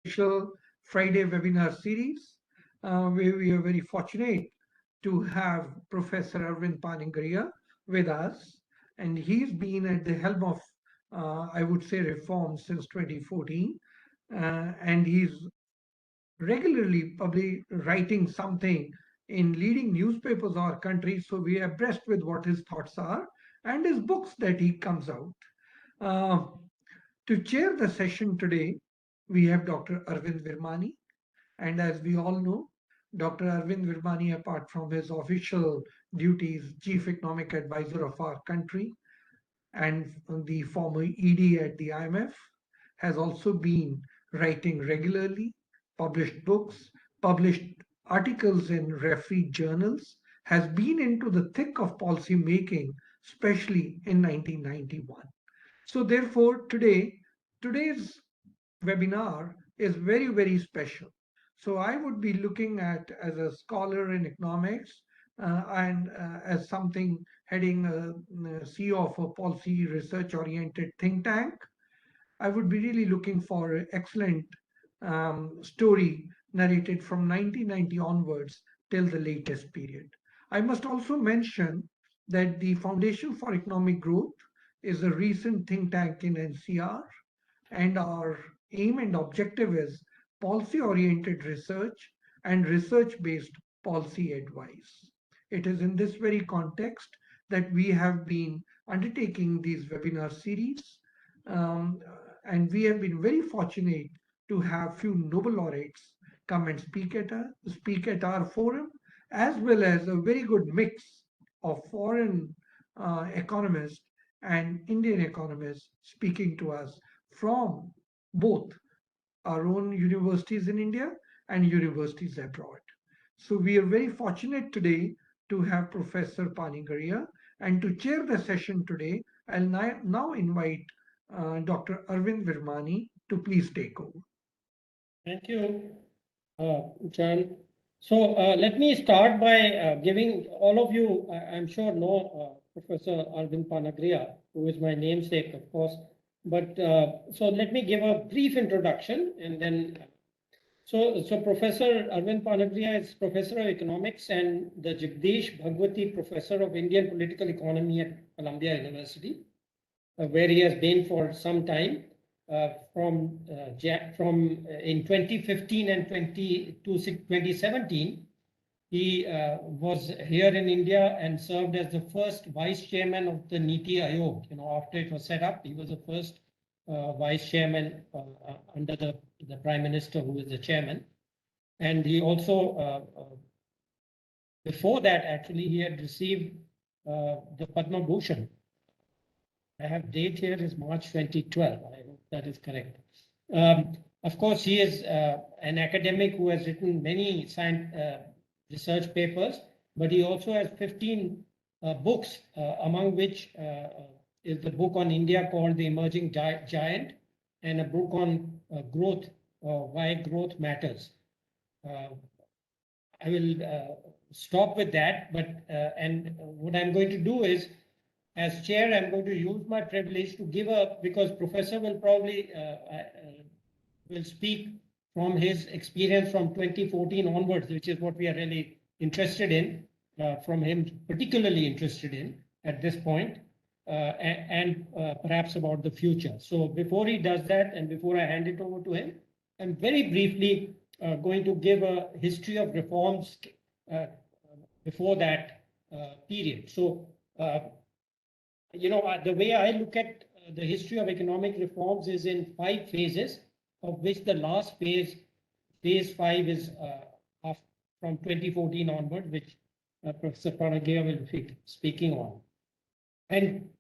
special Friday webinar series where we are very fortunate to have Professor Arvind Panagariya with us. And he's been at the helm of, I would say, reform since 2014. And he's regularly probably writing something in leading newspapers of our country. So we are abreast with what his thoughts are and his books that he comes out. Uh, to chair the session today, we have Dr. Arvind Virmani. And as we all know, Dr. Arvind Virmani, apart from his official duties, Chief Economic Advisor of our country and the former ED at the IMF, has also been writing regularly, published books, published articles in refereed journals, has been into the thick of policy making, especially in 1991. So therefore, today's webinar is very, very special. So I would be looking at as a scholar in economics and as something heading CEO of a policy research oriented think tank. I would be really looking for an excellent story narrated from 1990 onwards till the latest period. I must also mention that the Foundation for Economic Growth is a recent think tank in NCR, and our aim and objective is policy oriented research and research based policy advice. It is in this very context that we have been undertaking these webinar series, um, and we have been very fortunate to have few Nobel laureates come and speak at our forum, as well as a very good mix of foreign economists and Indian economists speaking to us from both our own universities in India and universities abroad. So we are very fortunate today to have Professor Panigariya, and to chair the session today, I'll now invite Dr. Arvind Virmani to please take over. Thank you, John. So let me start by giving all of you, I'm sure, know Professor Arvind Panagariya, who is my namesake, of course. But so let me give a brief introduction, and then so Professor Arvind Panagariya is Professor of Economics and the Jagdish Bhagwati Professor of Indian Political Economy at Columbia University, where he has been for some time. From in 2015 and 2017, he was here in India and served as the first vice chairman of the Niti Aayog. After it was set up, he was the first vice chairman under the prime minister, who is the chairman. And he also, before that, actually, he had received the Padma Bhushan. I have date here is March 2012. I hope that is correct. Of course, he is an academic who has written many science research papers, but he also has 15 books, among which is the book on India called The Emerging Giant, and a book on growth, why growth matters. I will stop with that, but and what I'm going to do is, as chair, I'm going to use my privilege to give because Professor will probably will speak from his experience from 2014 onwards, which is what we are really interested in, from him particularly interested in at this point, and perhaps about the future. So before he does that, and before I hand it over to him, I'm very briefly going to give a history of reforms before that period. So, the way I look at the history of economic reforms is in 5 phases, of which the last phase, phase 5, is from 2014 onward, which Professor Panagariya will be speaking on. And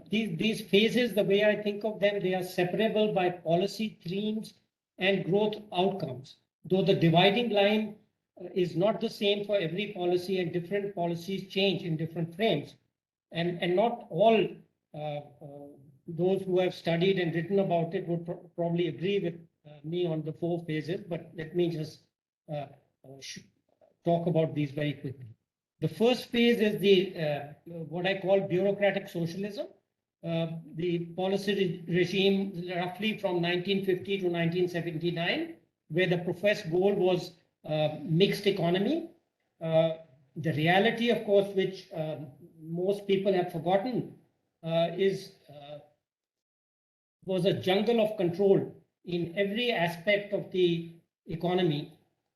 these phases, the way I think of them, they are separable by policy themes and growth outcomes, though the dividing line is not the same for every policy, and different policies change in different frames. And not all those who have studied and written about it would probably agree with me on the 4 phases, but let me just talk about these very quickly. The first phase is the what I call bureaucratic socialism, the policy regime roughly from 1950 to 1979, where the professed goal was mixed economy. The reality, of course, which most people have forgotten, was a jungle of control in every aspect of the economy,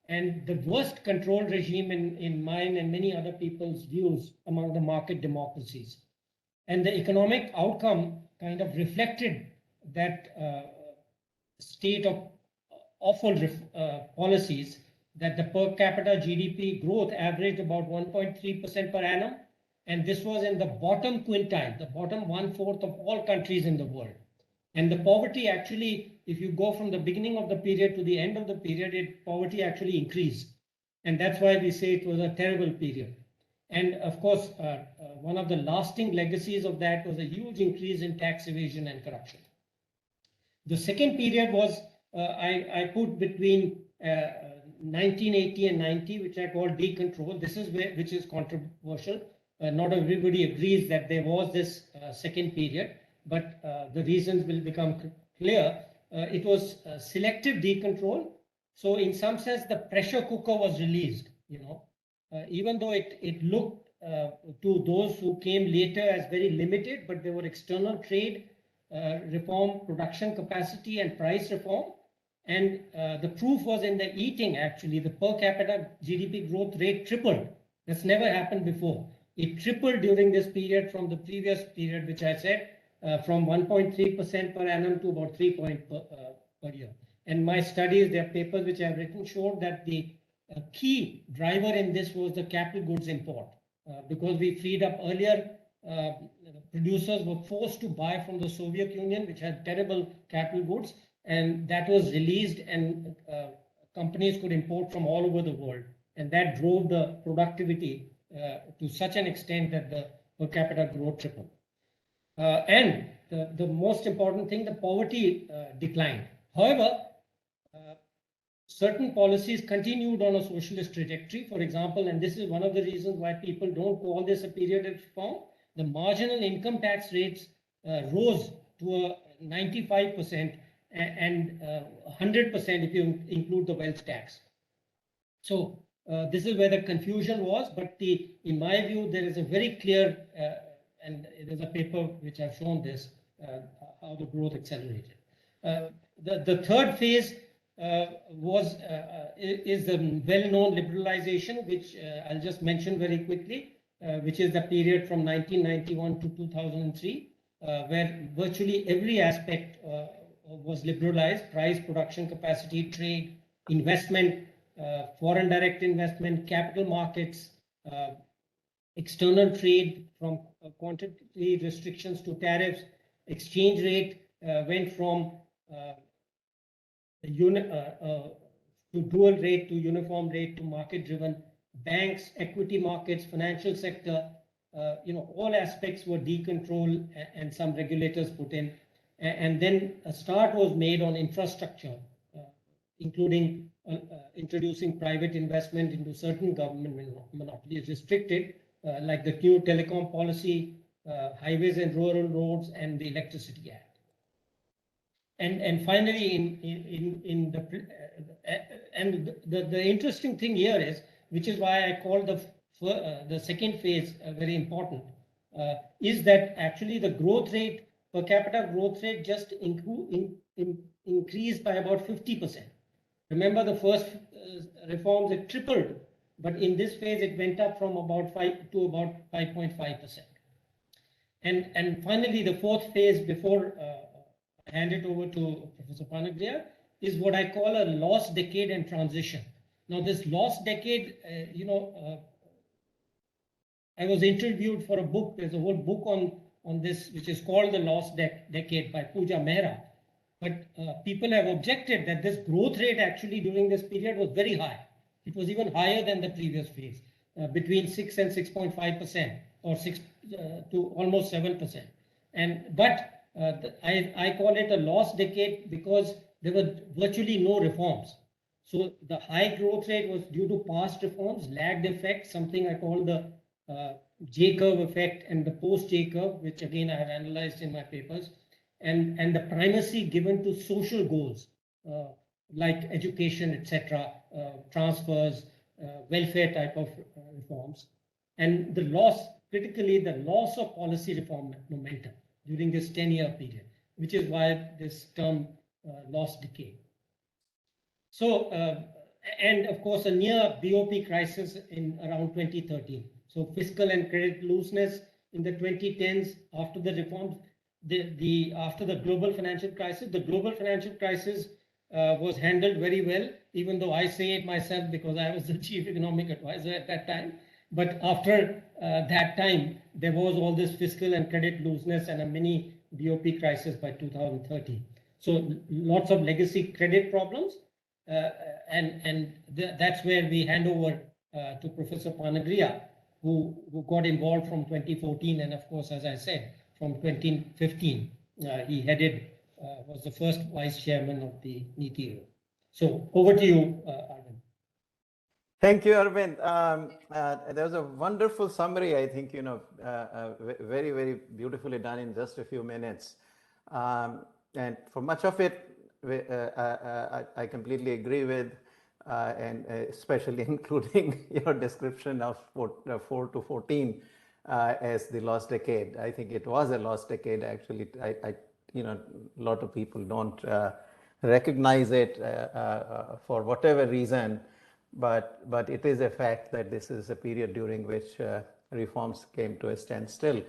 and the worst control regime in mine and many other people's views among the market democracies. And the economic outcome kind of reflected that state of awful policies, that the per capita GDP growth averaged about 1.3% per annum. And this was in the bottom quintile, the bottom 1/4 of all countries in the world. And the poverty actually, if you go from the beginning of the period to the end of the period, poverty actually increased. And that's why we say it was a terrible period. And of course, one of the lasting legacies of that was a huge increase in tax evasion and corruption. The second period was, I put between 1980 and 90, which I call decontrol. This is which is controversial. Not everybody agrees that there was this second period, but the reasons will become clear. It was selective decontrol. So in some sense, the pressure cooker was released, even though it looked to those who came later as very limited, but there were external trade reform, production capacity, and price reform. And the proof was in the eating, actually. The per capita GDP growth rate tripled. That's never happened before. It tripled during this period from the previous period, which I said, from 1.3% per annum to about 3% per year. And my studies, their papers which I've written, showed that the key driver in this was the capital goods import. Because we freed up earlier, producers were forced to buy from the Soviet Union, which had terrible capital goods, and that was released, and companies could import from all over the world. And that drove the productivity to such an extent that the per capita growth tripled. And the most important thing, the poverty declined. However, certain policies continued on a socialist trajectory. For example, and this is one of the reasons why people don't call this a period of reform, the marginal income tax rates rose to 95% and 100% if you include the wealth tax. So this is where the confusion was, but in my view, there is a very clear, and there's a paper which I've shown this, how the growth accelerated. The third phase is the well-known liberalization, which I'll just mention very quickly, which is the period from 1991 to 2003, where virtually every aspect was liberalized: price, production capacity, trade, investment, foreign direct investment, capital markets, external trade, from quantity restrictions to tariffs. Exchange rate went from to dual rate to uniform rate to market driven. Banks, equity markets, financial sector, all aspects were decontrolled and some regulators put in. And then a start was made on infrastructure, including introducing private investment into certain government monopolies, restricted, like the new telecom policy, highways and rural roads, and the Electricity Act. And finally, the interesting thing here is, which is why I call the second phase very important, is that actually the growth rate, per capita growth rate, just increased by about 50%. Remember, the first reforms, it tripled, but in this phase it went up from about 5 to about 5.5%. And finally, the fourth phase, before I hand it over to Professor Panagariya, is what I call a lost decade and transition. Now, this lost decade, I was interviewed for a book. There's a whole book on this, which is called The Lost Decade by Pooja Mehra. But people have objected that this growth rate actually during this period was very high. It was even higher than the previous phase, between 6 and 6.5%, or 6 to almost 7%. But I call it a lost decade because there were virtually no reforms. So the high growth rate was due to past reforms, lagged effect, something I call the J-curve effect, and the post-J-curve, which again I have analyzed in my papers, and the primacy given to social goals, like education, etc., transfers, welfare type of reforms, and the loss, critically, the loss of policy reform momentum during this 10-year period, which is why this term lost decade. So, and of course, a near BOP crisis in around 2013. So, fiscal and credit looseness in the 2010s after the reforms, after the global financial crisis. The global financial crisis was handled very well, even though I say it myself because I was the chief economic advisor at that time. But after that time, there was all this fiscal and credit looseness and a mini BOP crisis by 2013. So lots of legacy credit problems. That's where we hand over to Professor Panagariya, who got involved from 2014, and of course, as I said, from 2015, he was the first vice chairman of the NITI Aayog. So over to you, Arvind. Thank you, Arvind. There was a wonderful summary, I think, very, very beautifully done in just a few minutes. And for much of it, I completely agree with, and especially including your description of 4 to 14 as the lost decade. I think it was a lost decade, actually. A lot of people don't recognize it for whatever reason, but it is a fact that this is a period during which reforms came to a standstill.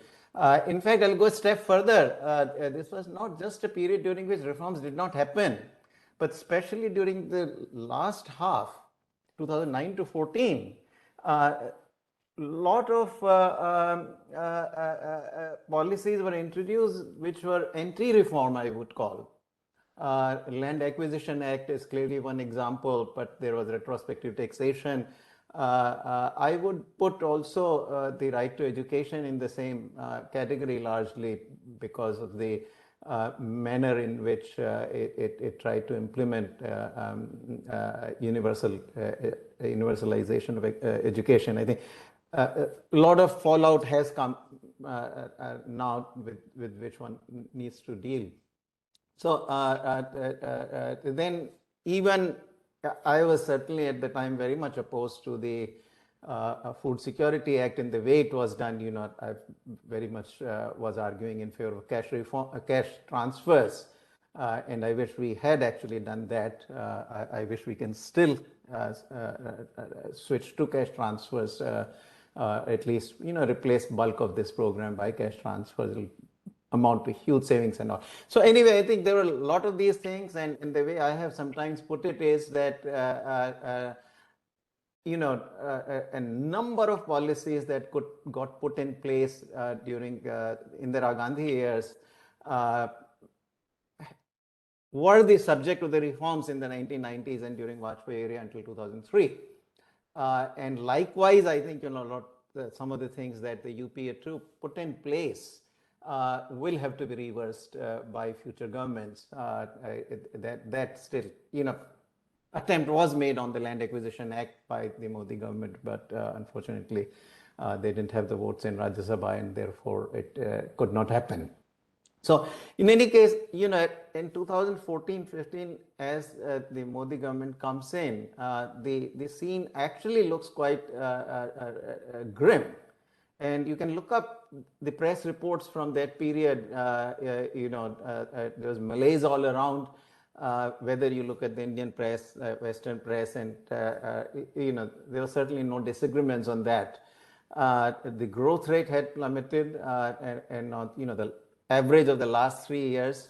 In fact, I'll go a step further. This was not just a period during which reforms did not happen, but especially during the last half, 2009 to 14, lot of policies were introduced which were anti-reform, I would call. Land Acquisition Act is clearly one example, but there was retrospective taxation. I would put also the right to education in the same category, largely because of the manner in which it tried to implement universalization of education. I think a lot of fallout has come now with which one needs to deal. So then even I was certainly at the time very much opposed to the Food Security Act in the way it was done. I very much was arguing in favor of cash transfers, and I wish we had actually done that. I wish we can still switch to cash transfers, at least replace bulk of this program by cash transfers. It'll amount to huge savings and all. So anyway, I think there were a lot of these things, and the way I have sometimes put it is that a number of policies that got put in place during Indira Gandhi years were the subject of the reforms in the 1990s and during Vajpayee era until 2003. And likewise, I think some of the things that the UPA put in place will have to be reversed by future governments. That still, attempt was made on the Land Acquisition Act by the Modi government, but unfortunately, they didn't have the votes in Rajya Sabha, and therefore it could not happen. So in any case, in 2014-15, as the Modi government comes in, the scene actually looks quite grim. And you can look up the press reports from that period. There's malaise all around, whether you look at the Indian press, Western press, and there were certainly no disagreements on that. The growth rate had plummeted, and the average of the last 3 years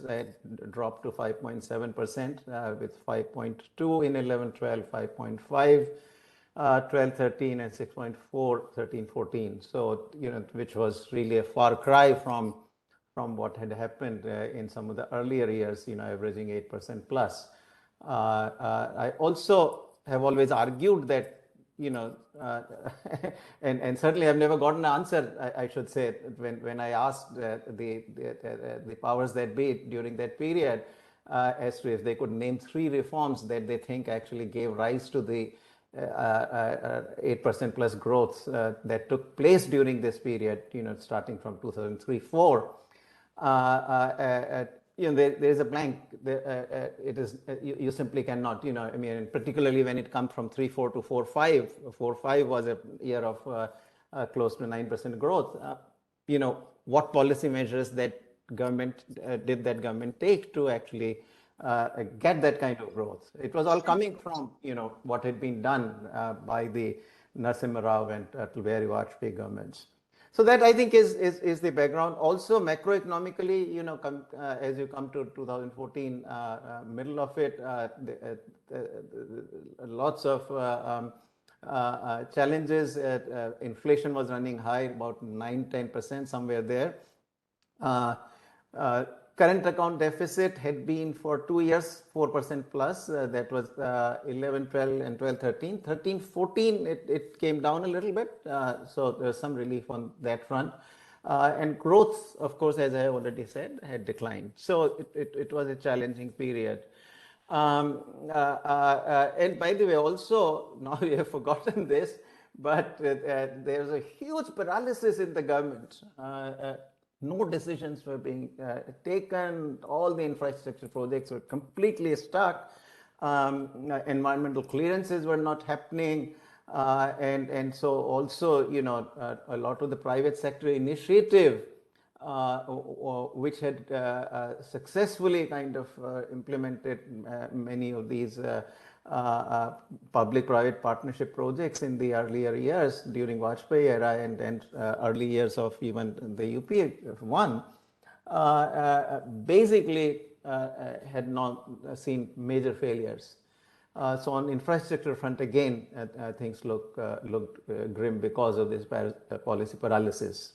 dropped to 5.7%, with 5.2 in 11-12, 5.5. 12-13 and 6.4 13-14. So which was really a far cry from what had happened in some of the earlier years, averaging 8% plus. I also have always argued that and certainly I've never gotten an answer, I should say, when I asked the powers that be during that period as to if they could name 3 reforms that they think actually gave rise to the 8% plus growth that took place during this period, starting from 2003-04. there is a blank. It is you simply cannot. I mean, particularly when it comes from 3.4 to 4.5. 4.5 was a year of close to 9% growth. What policy measures that government did that government take to actually get that kind of growth? It was all coming from what had been done by the Narasimha Rao and Atal Bihari Vajpayee governments. So that I think is the background. Also macroeconomically, as you come to 2014, middle of it, lots of challenges. Inflation was running high, about 9-10%, somewhere there. Current account deficit had been for 2 years 4% plus. That was 11, 12, and 12, 13. 13, 14, it came down a little bit. So there's some relief on that front. And growth, of course, as I already said, had declined. So it was a challenging period. And by the way, also, now we have forgotten this, but there's a huge paralysis in the government. No decisions were being taken. All the infrastructure projects were completely stuck. Environmental clearances were not happening. And so also, a lot of the private sector initiative, which had successfully kind of implemented many of these public-private partnership projects in the earlier years during Vajpayee era and early years of even the UPA one, basically had not seen major failures. So on infrastructure front, again, things looked grim because of this policy paralysis.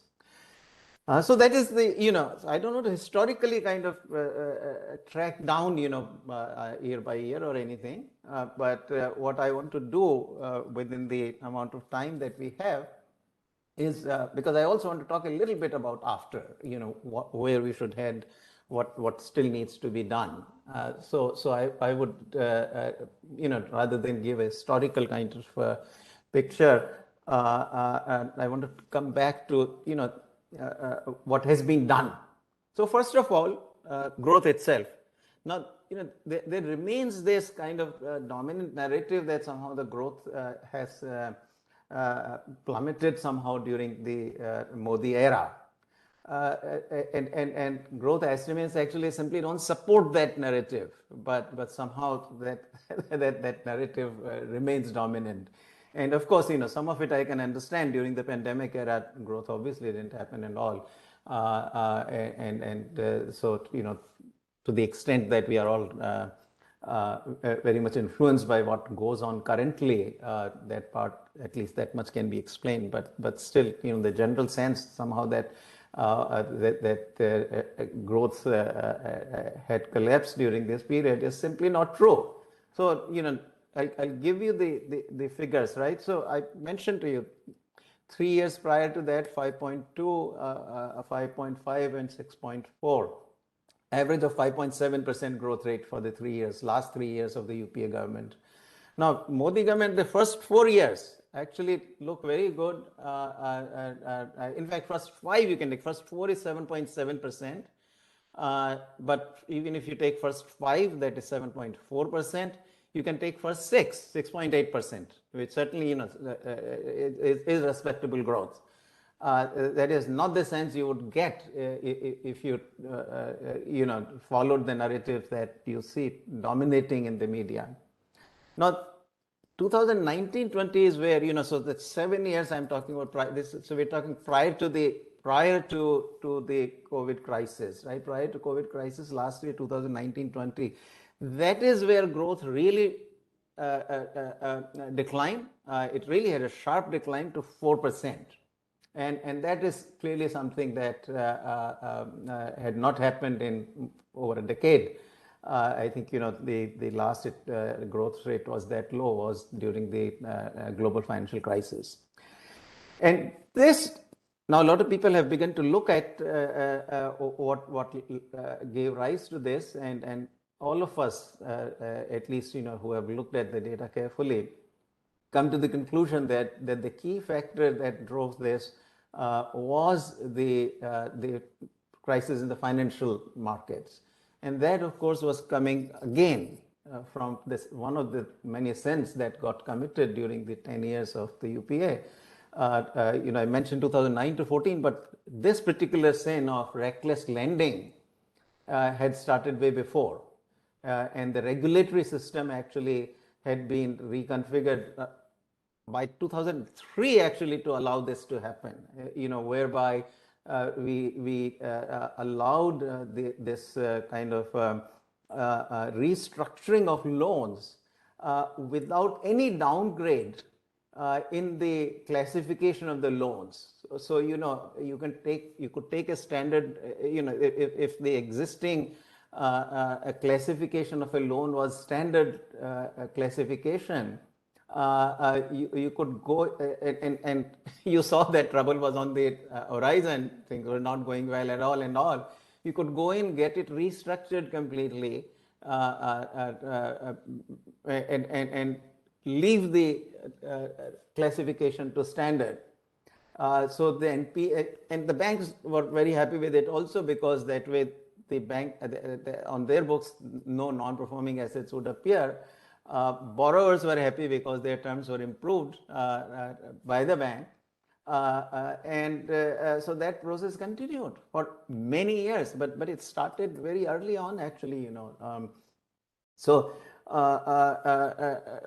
So that is I don't know to historically kind of track down, year by year or anything. But what I want to do within the amount of time that we have is because I also want to talk a little bit about after, where we should head, what still needs to be done. So I would, rather than give a historical kind of picture, I want to come back to, what has been done. So first of all, growth itself. Now, there remains this kind of dominant narrative that somehow the growth has plummeted somehow during the Modi era. And growth estimates actually simply don't support that narrative, but somehow that narrative remains dominant. And of course, some of it I can understand. During the pandemic era, growth obviously didn't happen at all. So, to the extent that we are all very much influenced by what goes on currently, that part, at least that much can be explained. But still, the general sense somehow that growth had collapsed during this period is simply not true. So, I'll give you the figures, right? So I mentioned to you 3 years prior to that, 5.2, 5.5 and 6.4. Average of 5.7% growth rate for the last 3 years of the UPA government. Now, Modi government, the first 4 years actually look very good. In fact, first 5 you can take. First 4 is 7.7%. But even if you take first 5, that is 7.4%. You can take first 6.8%, which certainly is respectable growth. That is not the sense you would get if you followed the narrative that you see dominating in the media. Now, 2019-20 is where so that's 7 years I'm talking about. So we're talking prior to the COVID crisis, right? Prior to COVID crisis, last year 2019-20. That is where growth really declined. It really had a sharp decline to 4%. And that is clearly something that had not happened in over a decade. I think, the last growth rate was that low was during the global financial crisis. And this, now a lot of people have begun to look at what gave rise to this, and all of us, at least, who have looked at the data carefully, come to the conclusion that the key factor that drove this was the crisis in the financial markets. And that, of course, was coming again from this one of the many sins that got committed during the 10 years of the UPA. I mentioned 2009 to 14, but this particular sin of reckless lending had started way before. And the regulatory system actually had been reconfigured by 2003 actually to allow this to happen, whereby we allowed this kind of restructuring of loans without any downgrade in the classification of the loans. So you could take a standard, if the existing classification of a loan was standard classification, you could go and you saw that trouble was on the horizon, things were not going well at all and all. You could go in, get it restructured completely, and leave the classification to standard. So the NPA and the banks were very happy with it also, because that way the bank on their books no non-performing assets would appear. Borrowers were happy because their terms were improved by the bank. So that process continued for many years, but it started very early on actually, So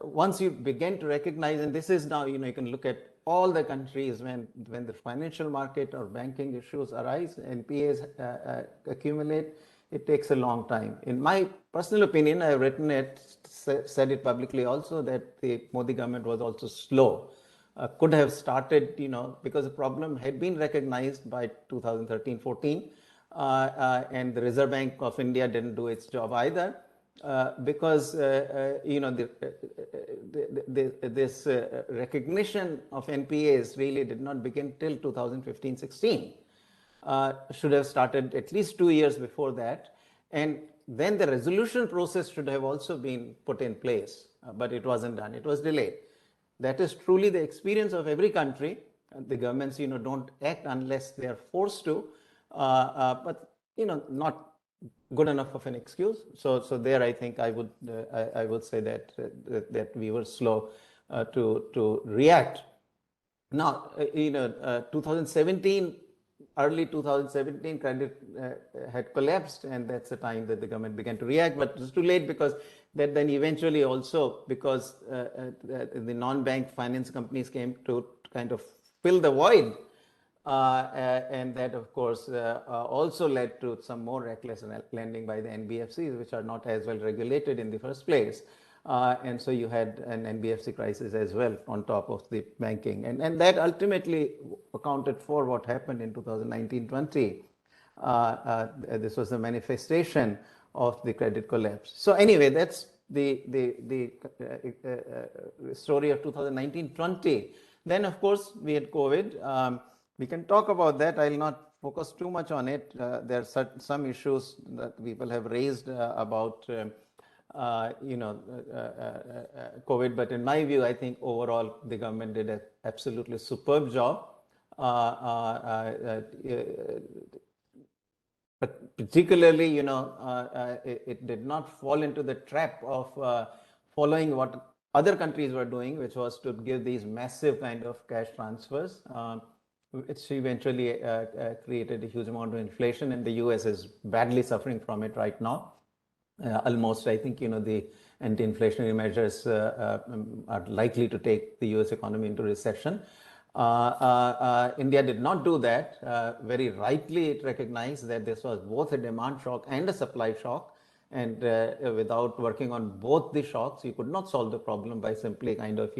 once you begin to recognize, and this is now, you can look at all the countries when the financial market or banking issues arise, NPAs accumulate, it takes a long time. In my personal opinion, I have written it, said it publicly also, that the Modi government was also slow. Could have started, because the problem had been recognized by 2013-14, and the Reserve Bank of India didn't do its job either, because this recognition of NPAs really did not begin till 2015-16. Should have started at least 2 years before that, and then the resolution process should have also been put in place, but it wasn't done. It was delayed. That is truly the experience of every country. The governments, don't act unless they are forced to, but not good enough of an excuse. So there, I think I would say that we were slow to react. Now, 2017. Early 2017, credit had collapsed, and that's the time that the government began to react. But it was too late, because that then eventually also, because the non-bank finance companies came to kind of fill the void, and that of course also led to some more reckless lending by the NBFCs, which are not as well regulated in the first place. And so you had an NBFC crisis as well on top of the banking, and that ultimately accounted for what happened in 2019-20. This was the manifestation of the credit collapse. So anyway, that's the story of 2019-20. Then of course we had COVID. We can talk about that. I'll not focus too much on it. There are some issues that people have raised about COVID, but in my view, I think overall the government did an absolutely superb job. But particularly, it did not fall into the trap of following what other countries were doing, which was to give these massive kind of cash transfers, which eventually created a huge amount of inflation, and the US is badly suffering from it right now. Almost, I think, the anti-inflationary measures are likely to take the US economy into recession. India did not do that. Very rightly, it recognized that this was both a demand shock and a supply shock. And without working on both the shocks, you could not solve the problem by simply kind of,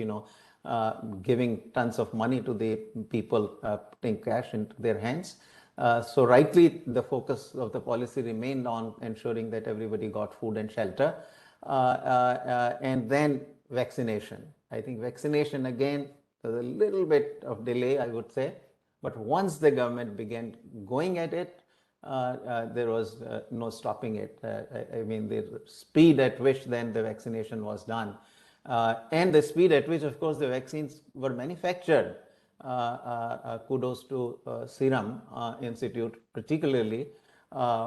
giving tons of money to the people, putting cash into their hands. So rightly, the focus of the policy remained on ensuring that everybody got food and shelter, and then vaccination. I think vaccination, again, there's a little bit of delay, I would say, but once the government began going at it, there was no stopping it. I mean, the speed at which then the vaccination was done, and the speed at which, of course, the vaccines were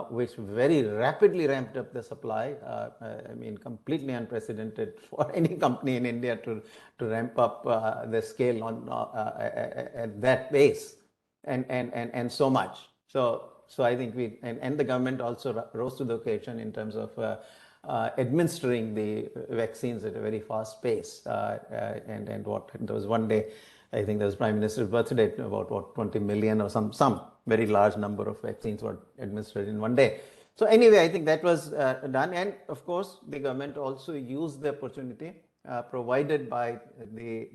which very rapidly ramped up the supply. I mean, completely unprecedented for any company in India to ramp up the scale on at that pace and so much. So I think and the government also rose to the occasion in terms of administering the vaccines at a very fast pace. And what there was one day, I think there was Prime Minister's birthday, about what 20 million or some very large number of vaccines were administered in one day. So anyway, I think that was done, and of course the government also used the opportunity provided by the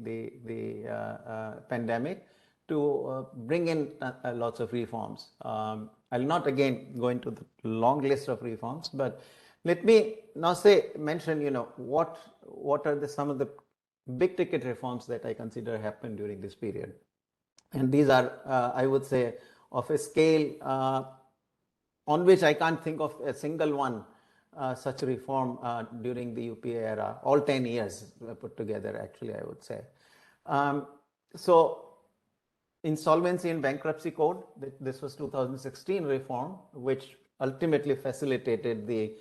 pandemic to bring in lots of reforms. I'll not again go into the long list of reforms, but let me now mention, what are some of the big ticket reforms that I consider happened during this period. And these are, I would say, of a scale on which I can't think of a single one such reform during the UPA era, all 10 years put together, actually, I would say. So Insolvency and Bankruptcy Code, this was 2016 reform, which ultimately facilitated the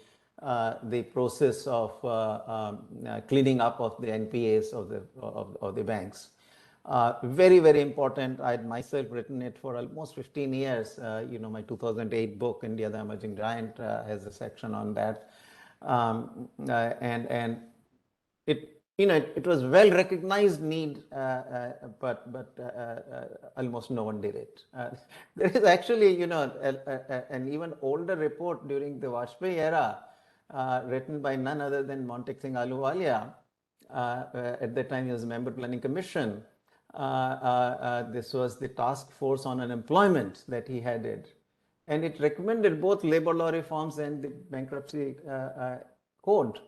process of cleaning up of the NPAs of the banks. Very, very important. I had myself written it for almost 15 years. My 2008 book, India, the Emerging Giant, has a section on that. And it was well recognized need, but almost no one did it. There is actually, an even older report during the Vajpayee era, written by none other than Montek Singh Ahluwalia. At that time, he was a member planning commission. This was the task force on unemployment that he headed, and it recommended both labor law reforms and the bankruptcy code.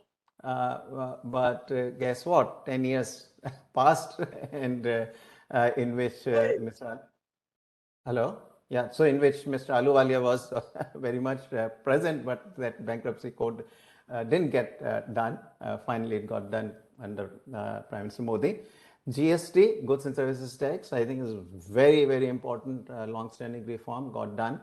But guess what? 10 years passed, and in which Mr. Hello? Yeah, so in which Mr. Ahluwalia was very much present, but that bankruptcy code didn't get done. Finally, it got done under Prime Minister Modi. GST, Goods and Services Tax, I think is very, very important long-standing reform, got done.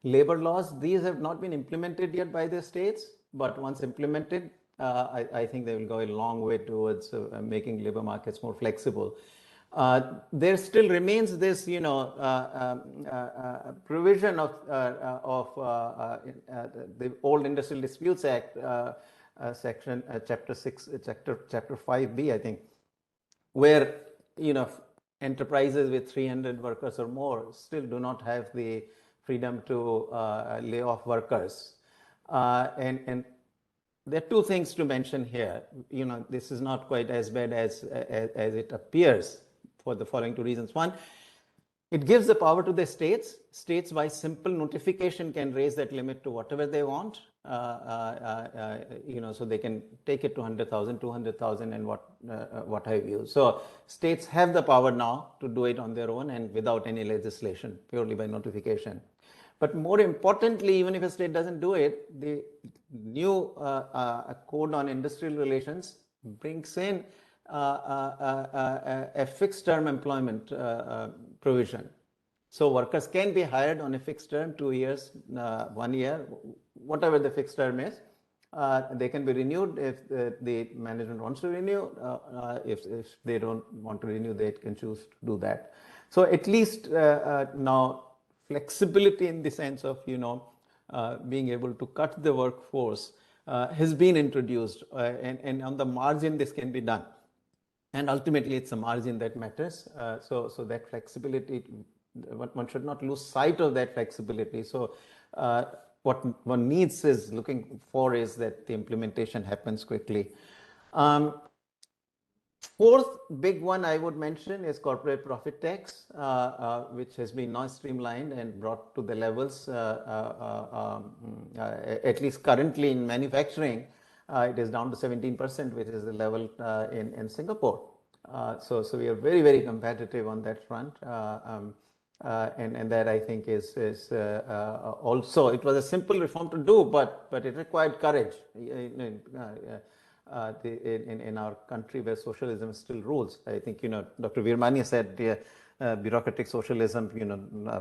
Labor laws, these have not been implemented yet by the states, but once implemented, I think they will go a long way towards making labor markets more flexible. There still remains this, provision of the old Industrial Disputes Act, section chapter 6, chapter 5B, I think, where enterprises with 300 workers or more still do not have the freedom to lay off workers. And there are two things to mention here. This is not quite as bad as it appears for the following two reasons. One, it gives the power to the states. States, by simple notification, can raise that limit to whatever they want. So they can take it to 100,000, 200,000, and what have you. So states have the power now to do it on their own and without any legislation, purely by notification. But more importantly, even if a state doesn't do it, the new code on industrial relations brings in a fixed term employment provision. So workers can be hired on a fixed term, 2 years, 1 year, whatever the fixed term is. They can be renewed if the management wants to renew. If they don't want to renew, they can choose to do that. So at least now flexibility in the sense of being able to cut the workforce has been introduced, and on the margin this can be done, and ultimately it's a margin that matters. So that flexibility, one should not lose sight of that flexibility. So what one needs is looking for is that the implementation happens quickly. Fourth big one I would mention is corporate profit tax, which has been now streamlined and brought to the levels, at least currently in manufacturing, it is down to 17%, which is the level in Singapore. So we are very, very competitive on that front. And that I think is also, it was a simple reform to do, but it required courage. in our country where socialism still rules. I think, Dr. Virmani said bureaucratic socialism,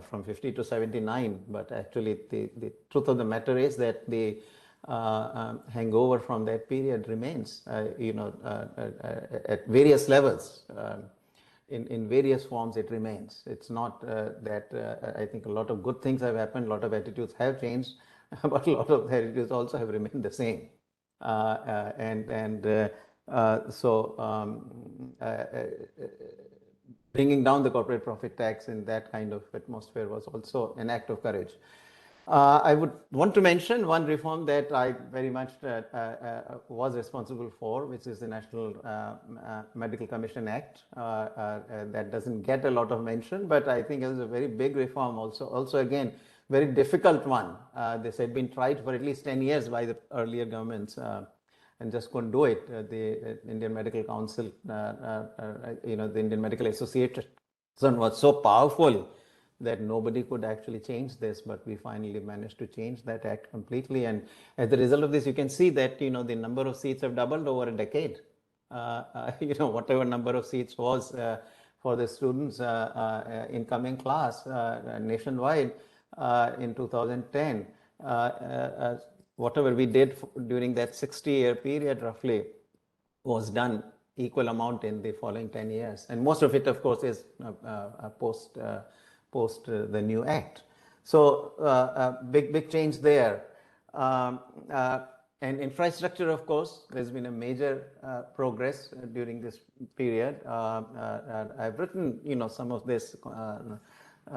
from 50 to 79, but actually the truth of the matter is that the hangover from that period remains, at various levels. In various forms it remains. It's not that I think a lot of good things have happened, a lot of attitudes have changed, but a lot of attitudes also have remained the same. Bringing down the corporate profit tax in that kind of atmosphere was also an act of courage. I would want to mention one reform that I very much was responsible for, which is the National Medical Commission Act. That doesn't get a lot of mention, but I think it was a very big reform also. Also, again, very difficult one. This had been tried for at least 10 years by the earlier governments and just couldn't do it. The Indian Medical Council, the Indian Medical Association was so powerful that nobody could actually change this, but we finally managed to change that act completely. And as a result of this, you can see that, the number of seats have doubled over a decade. Whatever number of seats was for the students incoming class nationwide in 2010, whatever we did during that 60-year period roughly was done equal amount in the following 10 years. And most of it, of course, is post the new act. So big change there. And infrastructure, of course, there's been a major progress during this period. I've written, some of this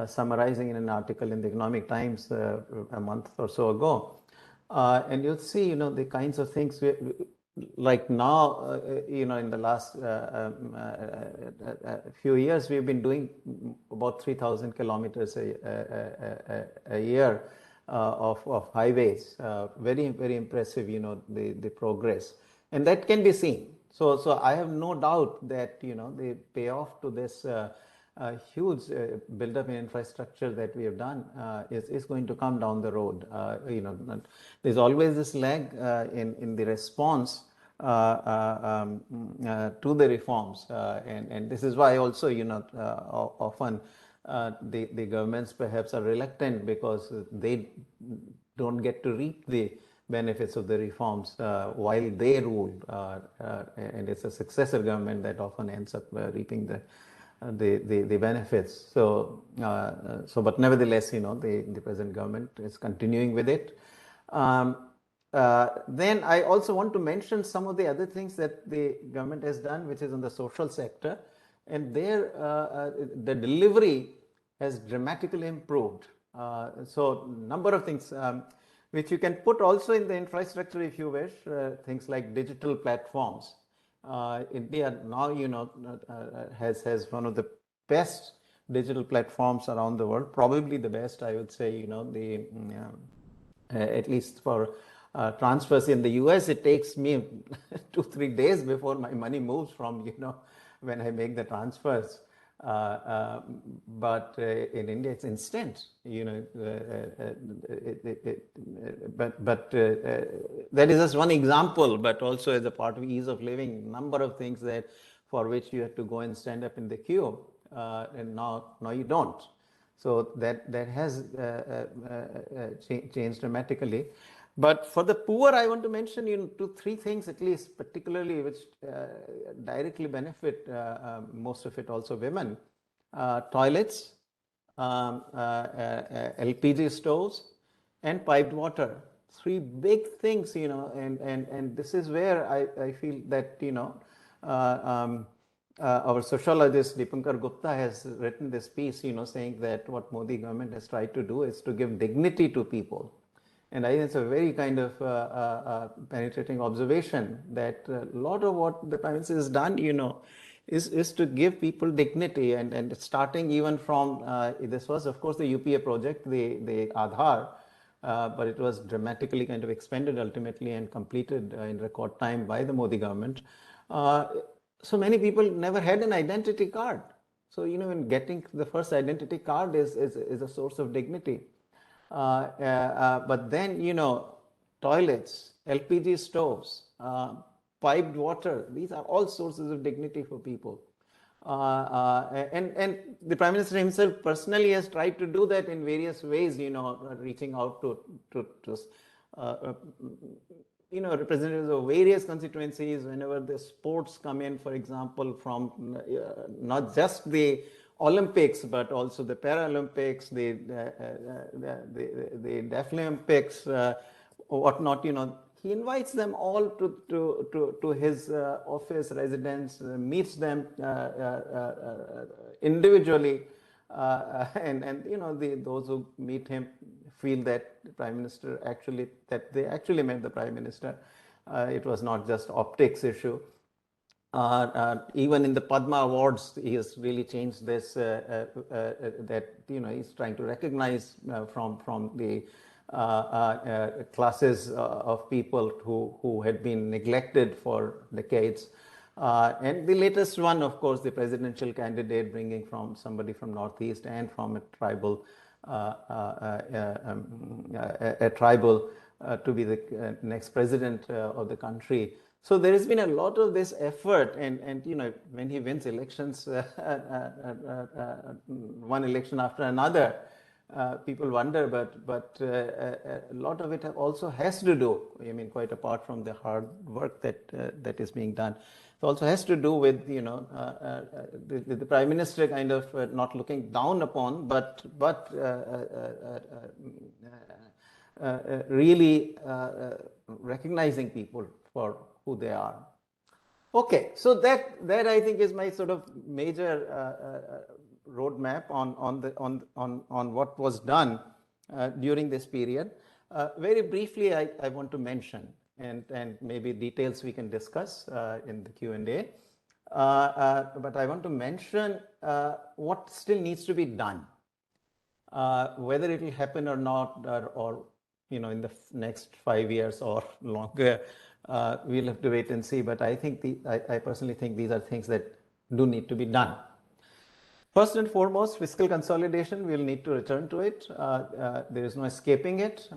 summarizing in an article in the Economic Times a month or so ago. And you'll see, the kinds of things like now, in the last few years, we've been doing about 3,000 kilometers a year of highways. Very, very impressive, the progress. And that can be seen. So I have no doubt that, the payoff to this huge build-up in infrastructure that we have done is going to come down the road. There's always this lag in the response to the reforms, and this is why also, often the governments perhaps are reluctant because they don't get to reap the benefits of the reforms while they rule, and it's a successor government that often ends up reaping the benefits. So but nevertheless, the present government is continuing with it. Then I also want to mention some of the other things that the government has done, which is in the social sector, and there the delivery has dramatically improved. So number of things which you can put also in the infrastructure if you wish, things like digital platforms. India now, has one of the best digital platforms around the world, probably the best, I would say. At least for transfers in the US, it takes me 2-3 days before my money moves from, when I make the transfers. But in India, it's instant, but that is just one example, but also as a part of ease of living, number of things that for which you have to go and stand up in the queue, and now you don't. So that has changed dramatically. But for the poor, I want to mention 2-3 things at least, particularly which directly benefit most of it also women. Toilets, LPG stoves, and piped water. 3 big things, and this is where I feel that, our sociologist Dipankar Gupta has written this piece, saying that what Modi government has tried to do is to give dignity to people. And I think it's a very kind of penetrating observation that a lot of what the Prime Minister has done, is to give people dignity, and starting even from, this was of course the UPA project, the Aadhaar, but it was dramatically kind of expanded ultimately and completed in record time by the Modi government. So many people never had an identity card. So, when getting the first identity card is a source of dignity. But then, toilets, LPG stoves, piped water. These are all sources of dignity for people. And the Prime Minister himself personally has tried to do that in various ways, reaching out to representatives of various constituencies whenever the sports come in, for example, from not just the Olympics, but also the Paralympics, the Deaflympics, whatnot, he invites them all to his office residence, meets them individually, and those who meet him feel that the Prime Minister that they actually met the Prime Minister. It was not just optics issue. Even in the Padma Awards, he has really changed this. That he's trying to recognize from the classes of people who had been neglected for decades. And the latest one, of course, the presidential candidate, bringing from somebody from Northeast and from a tribal to be the next president of the country. So there has been a lot of this effort, and when he wins elections, one election after another, people wonder, but a lot of it also has to do, quite apart from the hard work that is being done, it also has to do with the Prime Minister kind of not looking down upon, but really recognizing people for who they are. Okay, so that I think is my sort of major roadmap on what was done during this period. Very briefly, I want to mention, and maybe details we can discuss in the Q&A. But I want to mention what still needs to be done. Whether it will happen or not, or in the next 5 years or longer, we'll have to wait and see. But I think I personally think these are things that do need to be done. First and foremost, fiscal consolidation, we'll need to return to it. There is no escaping it.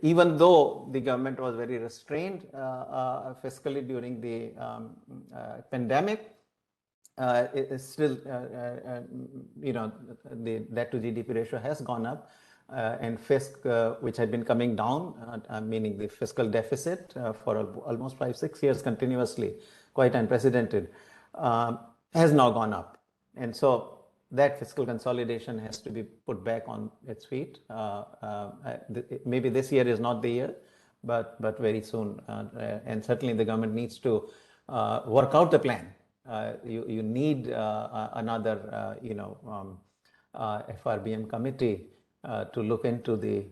Even though the government was very restrained fiscally during the pandemic, it is still, the debt to GDP ratio has gone up, and fisc, which had been coming down, meaning the fiscal deficit for almost 5-6 years continuously, quite unprecedented, has now gone up. And so that fiscal consolidation has to be put back on its feet. Maybe this year is not the year, but very soon. And certainly the government needs to work out the plan. You need another, FRBM committee to look into the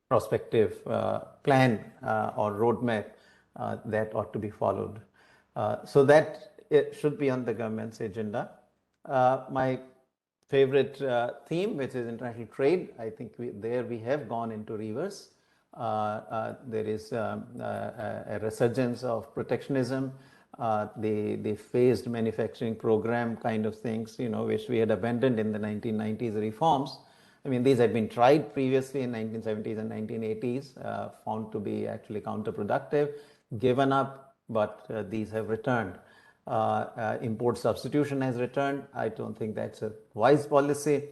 prospective plan or roadmap that ought to be followed. So that it should be on the government's agenda. My favorite theme, which is international trade, I think we have gone into reverse. There is a resurgence of protectionism, the phased manufacturing program kind of things, which we had abandoned in the 1990s reforms. These had been tried previously in 1970s and 1980s, found to be actually counterproductive, given up, but these have returned. Import substitution has returned. I don't think that's a wise policy.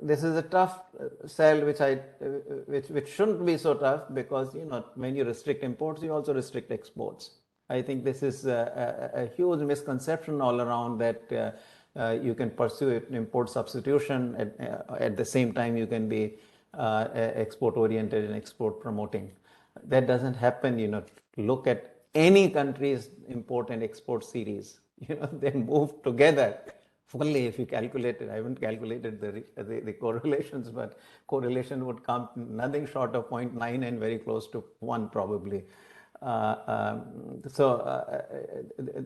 This is a tough sell, which shouldn't be so tough, because when you restrict imports, you also restrict exports. I think this is a huge misconception all around, that you can pursue import substitution at the same time you can be export oriented and export promoting. That doesn't happen. Look at any country's import and export series. They move together fully if you calculate it. I haven't calculated the correlations, but correlation would come nothing short of 0.9 and very close to 1 probably.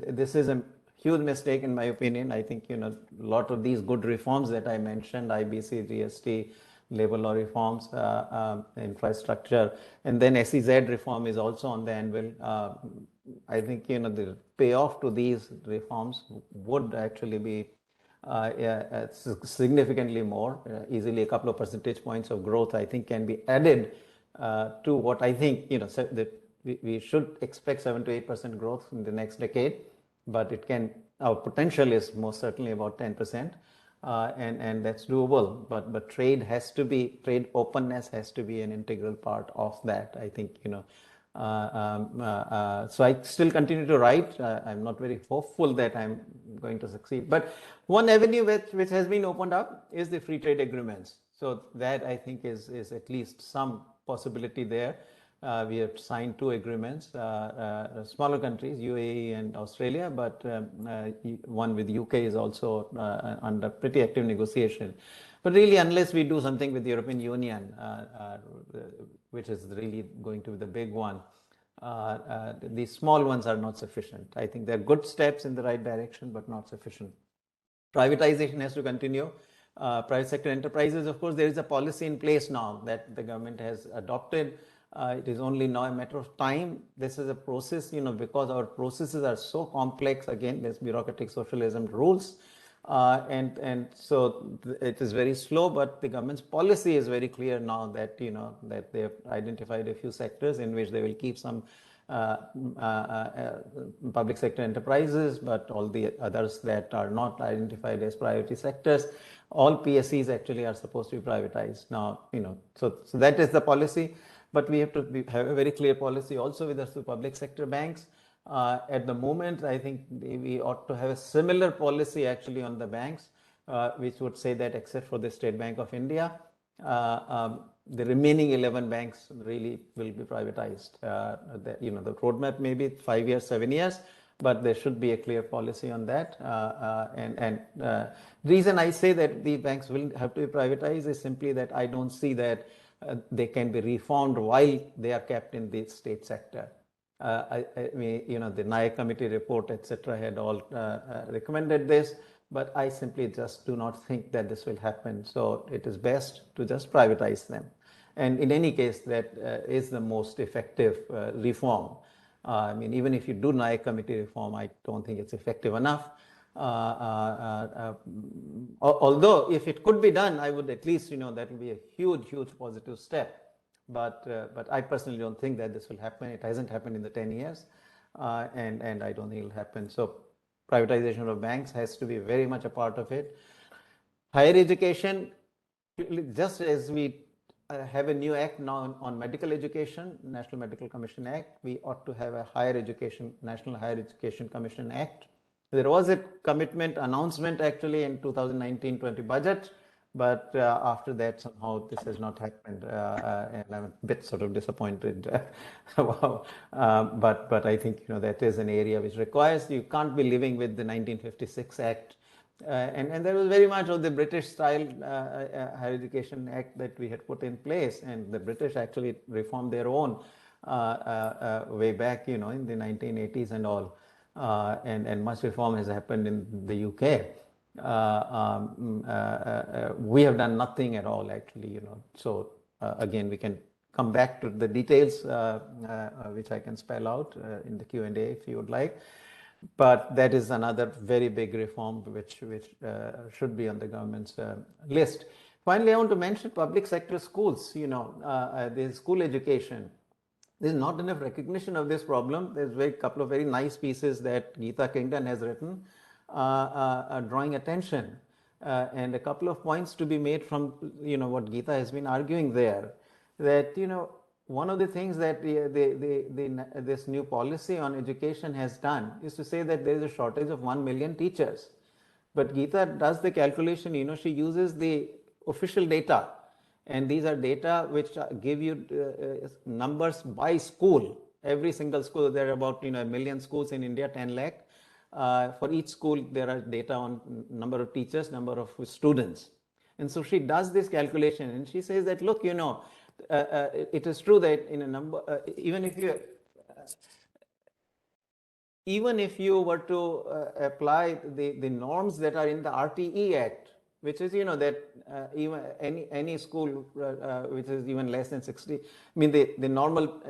This is a huge mistake in my opinion. I think a lot of these good reforms that I mentioned, IBC, GST, labor law reforms, infrastructure, and then SEZ reform is also on the anvil. I think the payoff to these reforms would actually be significantly more, easily a couple of percentage points of growth, I think, can be added to what I think, that we should expect 7 to 8% growth in the next decade, but our potential is most certainly about 10%. And that's doable, but trade openness has to be an integral part of that, I think. So I still continue to write. I'm not very hopeful that I'm going to succeed, but one avenue which has been opened up is the free trade agreements. So that, I think, is at least some possibility there. We have signed 2 agreements, smaller countries, UAE and Australia, but one with UK is also under pretty active negotiation. But really, unless we do something with the European Union, which is really going to be the big one, the small ones are not sufficient. I think they're good steps in the right direction, but not sufficient. Privatization has to continue. Private sector enterprises, of course, there is a policy in place now that the government has adopted. It is only now a matter of time. This is a process, because our processes are so complex. Again, there's bureaucratic socialism rules. And so it is very slow, but the government's policy is very clear now that, that they have identified a few sectors in which they will keep some public sector enterprises, but all the others that are not identified as priority sectors, all PSEs actually are supposed to be privatized. Now, so that is the policy, but we have to have a very clear policy also with us to public sector banks. At the moment, I think we ought to have a similar policy actually on the banks, which would say that except for the State Bank of India, the remaining 11 banks really will be privatized. The roadmap may be 5 years, 7 years, but there should be a clear policy on that. And reason I say that the banks will have to be privatized is simply that I don't see that they can be reformed while they are kept in the state sector. I mean, the Nayak committee report, etc., had all recommended this, but I simply just do not think that this will happen. So it is best to just privatize them. And in any case, that is the most effective reform. I mean, even if you do Nayak committee reform, I don't think it's effective enough. Although if it could be done, I would at least, that will be a huge, huge positive step. But I personally don't think that this will happen. It hasn't happened in the 10 years, and I don't think it will happen. So privatization of banks has to be very much a part of it. Higher education, just as we have a new act now on medical education, National Medical Commission Act, we ought to have a National Higher Education Commission Act. There was a commitment announcement actually in 2019-20 budget, but after that somehow this has not happened, and I'm a bit sort of disappointed. Wow. But I think that is an area which requires, you can't be living with the 1956 Act, and there was very much of the British style Higher Education Act that we had put in place, and the British actually reformed their own way back in the 1980s and all. And much reform has happened in the UK. We have done nothing at all actually, so again we can come back to the details which I can spell out in the Q&A if you would like, but that is another very big reform which should be on the government's list. Finally, I want to mention public sector schools. The school education, there's not enough recognition of this problem. There's a couple of very nice pieces that Geeta Kingdon has written drawing attention, and a couple of points to be made from what Geeta has been arguing there, that one of the things that this new policy on education has done is to say that there is a shortage of 1 million teachers. But Geeta does the calculation, she uses the official data, and these are data which give you numbers by school. Every single school, there are about 1 million schools in India, 10 lakh. For each school, there are data on number of teachers, number of students. And so she does this calculation, and she says that, look, it is true that in a number, even if you were to apply the norms that are in the RTE Act, which is that even any school which is even less than 60, I mean the normal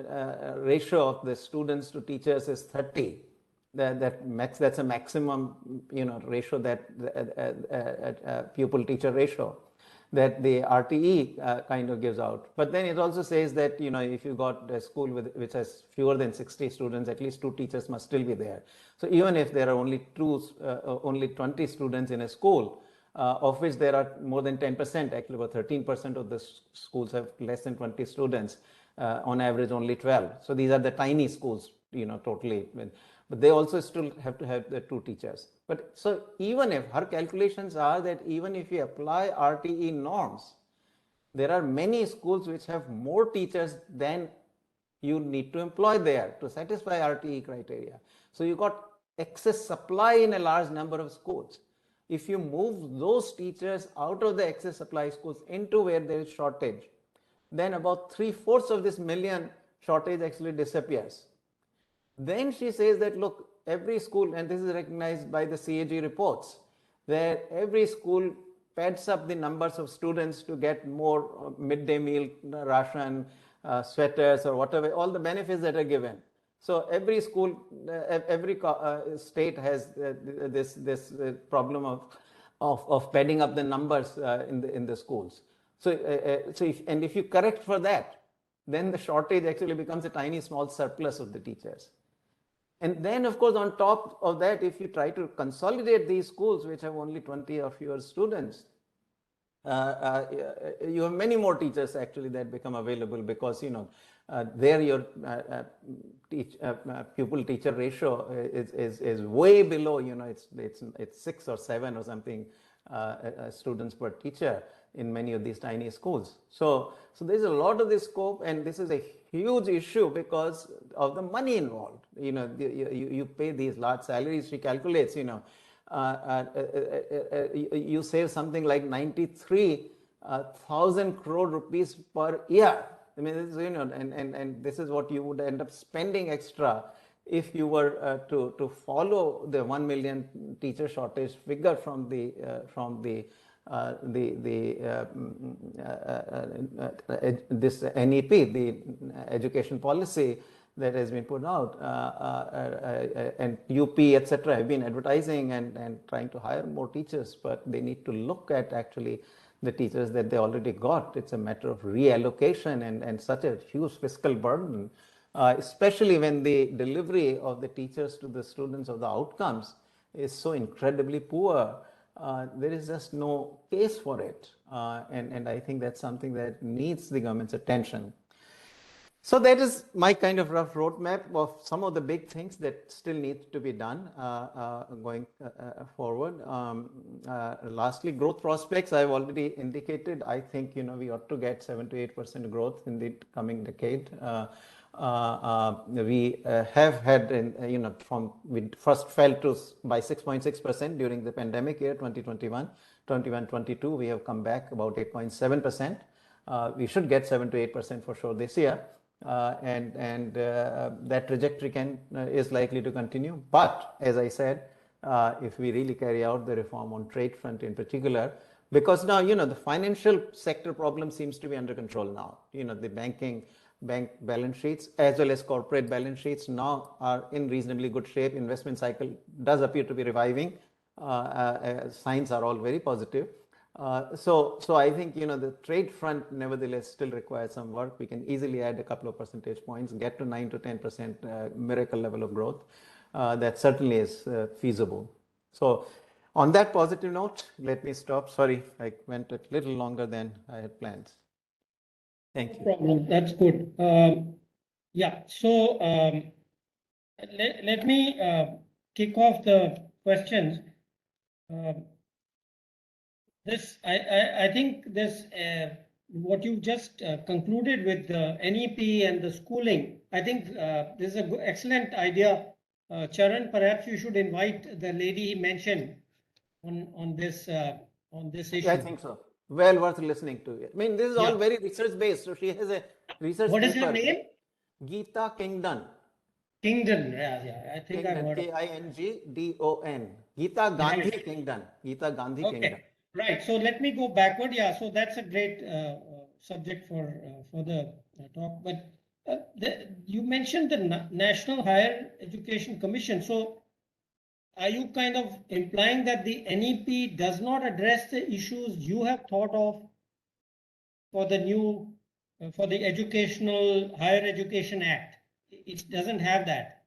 ratio of the students to teachers is 30. that's a maximum, ratio that pupil teacher ratio that the RTE kind of gives out. But then it also says that, if you got a school which has fewer than 60 students, at least 2 teachers must still be there. So even if there are only 20 students in a school, of which there are more than 10%, actually about 13% of the schools have less than 20 students, on average only 12. So these are the tiny schools, totally. But they also still have to have the 2 teachers. But so even if her calculations are that even if you apply RTE norms, there are many schools which have more teachers than you need to employ there to satisfy RTE criteria. So you got excess supply in a large number of schools. If you move those teachers out of the excess supply schools into where there is shortage, then about 3/4 of this million shortage actually disappears. Then she says that, look, every school, and this is recognized by the CAG reports, where every school pads up the numbers of students to get more midday meal ration, sweaters or whatever, all the benefits that are given. So every school, every state has this problem of padding up the numbers in the schools. So if you correct for that, then the shortage actually becomes a tiny small surplus of the teachers. And then, of course, on top of that, if you try to consolidate these schools which have only 20 or fewer students, you have many more teachers actually that become available, because there your pupil teacher ratio is way below, it's 6 or 7 or something students per teacher in many of these tiny schools. So there's a lot of this scope, and this is a huge issue because of the money involved. You pay these large salaries. She calculates, you save something like 93,000 crore rupees per year. I mean, this is, and this is what you would end up spending extra if you were to follow the 1 million teacher shortage figure from this NEP, the education policy that has been put out, and UP, etc., have been advertising and trying to hire more teachers, but they need to look at actually the teachers that they already got. It's a matter of reallocation and such a huge fiscal burden, especially when the delivery of the teachers to the students of the outcomes is so incredibly poor. There is just no case for it, and I think that's something that needs the government's attention. So that is my kind of rough roadmap of some of the big things that still need to be done going forward. Lastly, growth prospects, I've already indicated. I think we ought to get 7 to 8% growth in the coming decade. We have had, we first fell by 6.6% during the pandemic year 2021-22. We have come back about 8.7%. We should get 7 to 8% for sure this year. And that trajectory is likely to continue. But as I said, if we really carry out the reform on trade front in particular, because now the financial sector problem seems to be under control now. The bank balance sheets as well as corporate balance sheets now are in reasonably good shape. Investment cycle does appear to be reviving. Signs are all very positive. So I think the trade front nevertheless still requires some work. We can easily add a couple of percentage points, get to 9 to 10% miracle level of growth. That certainly is feasible. So on that positive note, let me stop. Sorry, I went a little longer than I had planned. Thank you. No problem. That's good. Yeah. So let me kick off the questions. I think this what you just concluded with the NEP and the schooling. I think this is an excellent idea. Charan, perhaps you should invite the lady he mentioned on this issue. Yeah, I think so. Well worth listening to. I mean, this is all very research based. So she has a research. What is her name? Geeta Kingdon. Kingdon, yeah. I think I've heard of it. Kingdon. Geeta Gandhi Kingdon. Geeta Gandhi Kingdon. Right. So let me go backward. Yeah. So that's a great subject for the talk. But you mentioned the National Higher Education Commission. So are you kind of implying that the NEP does not address the issues you have thought of for the new, for the Higher Education Act? It doesn't have that.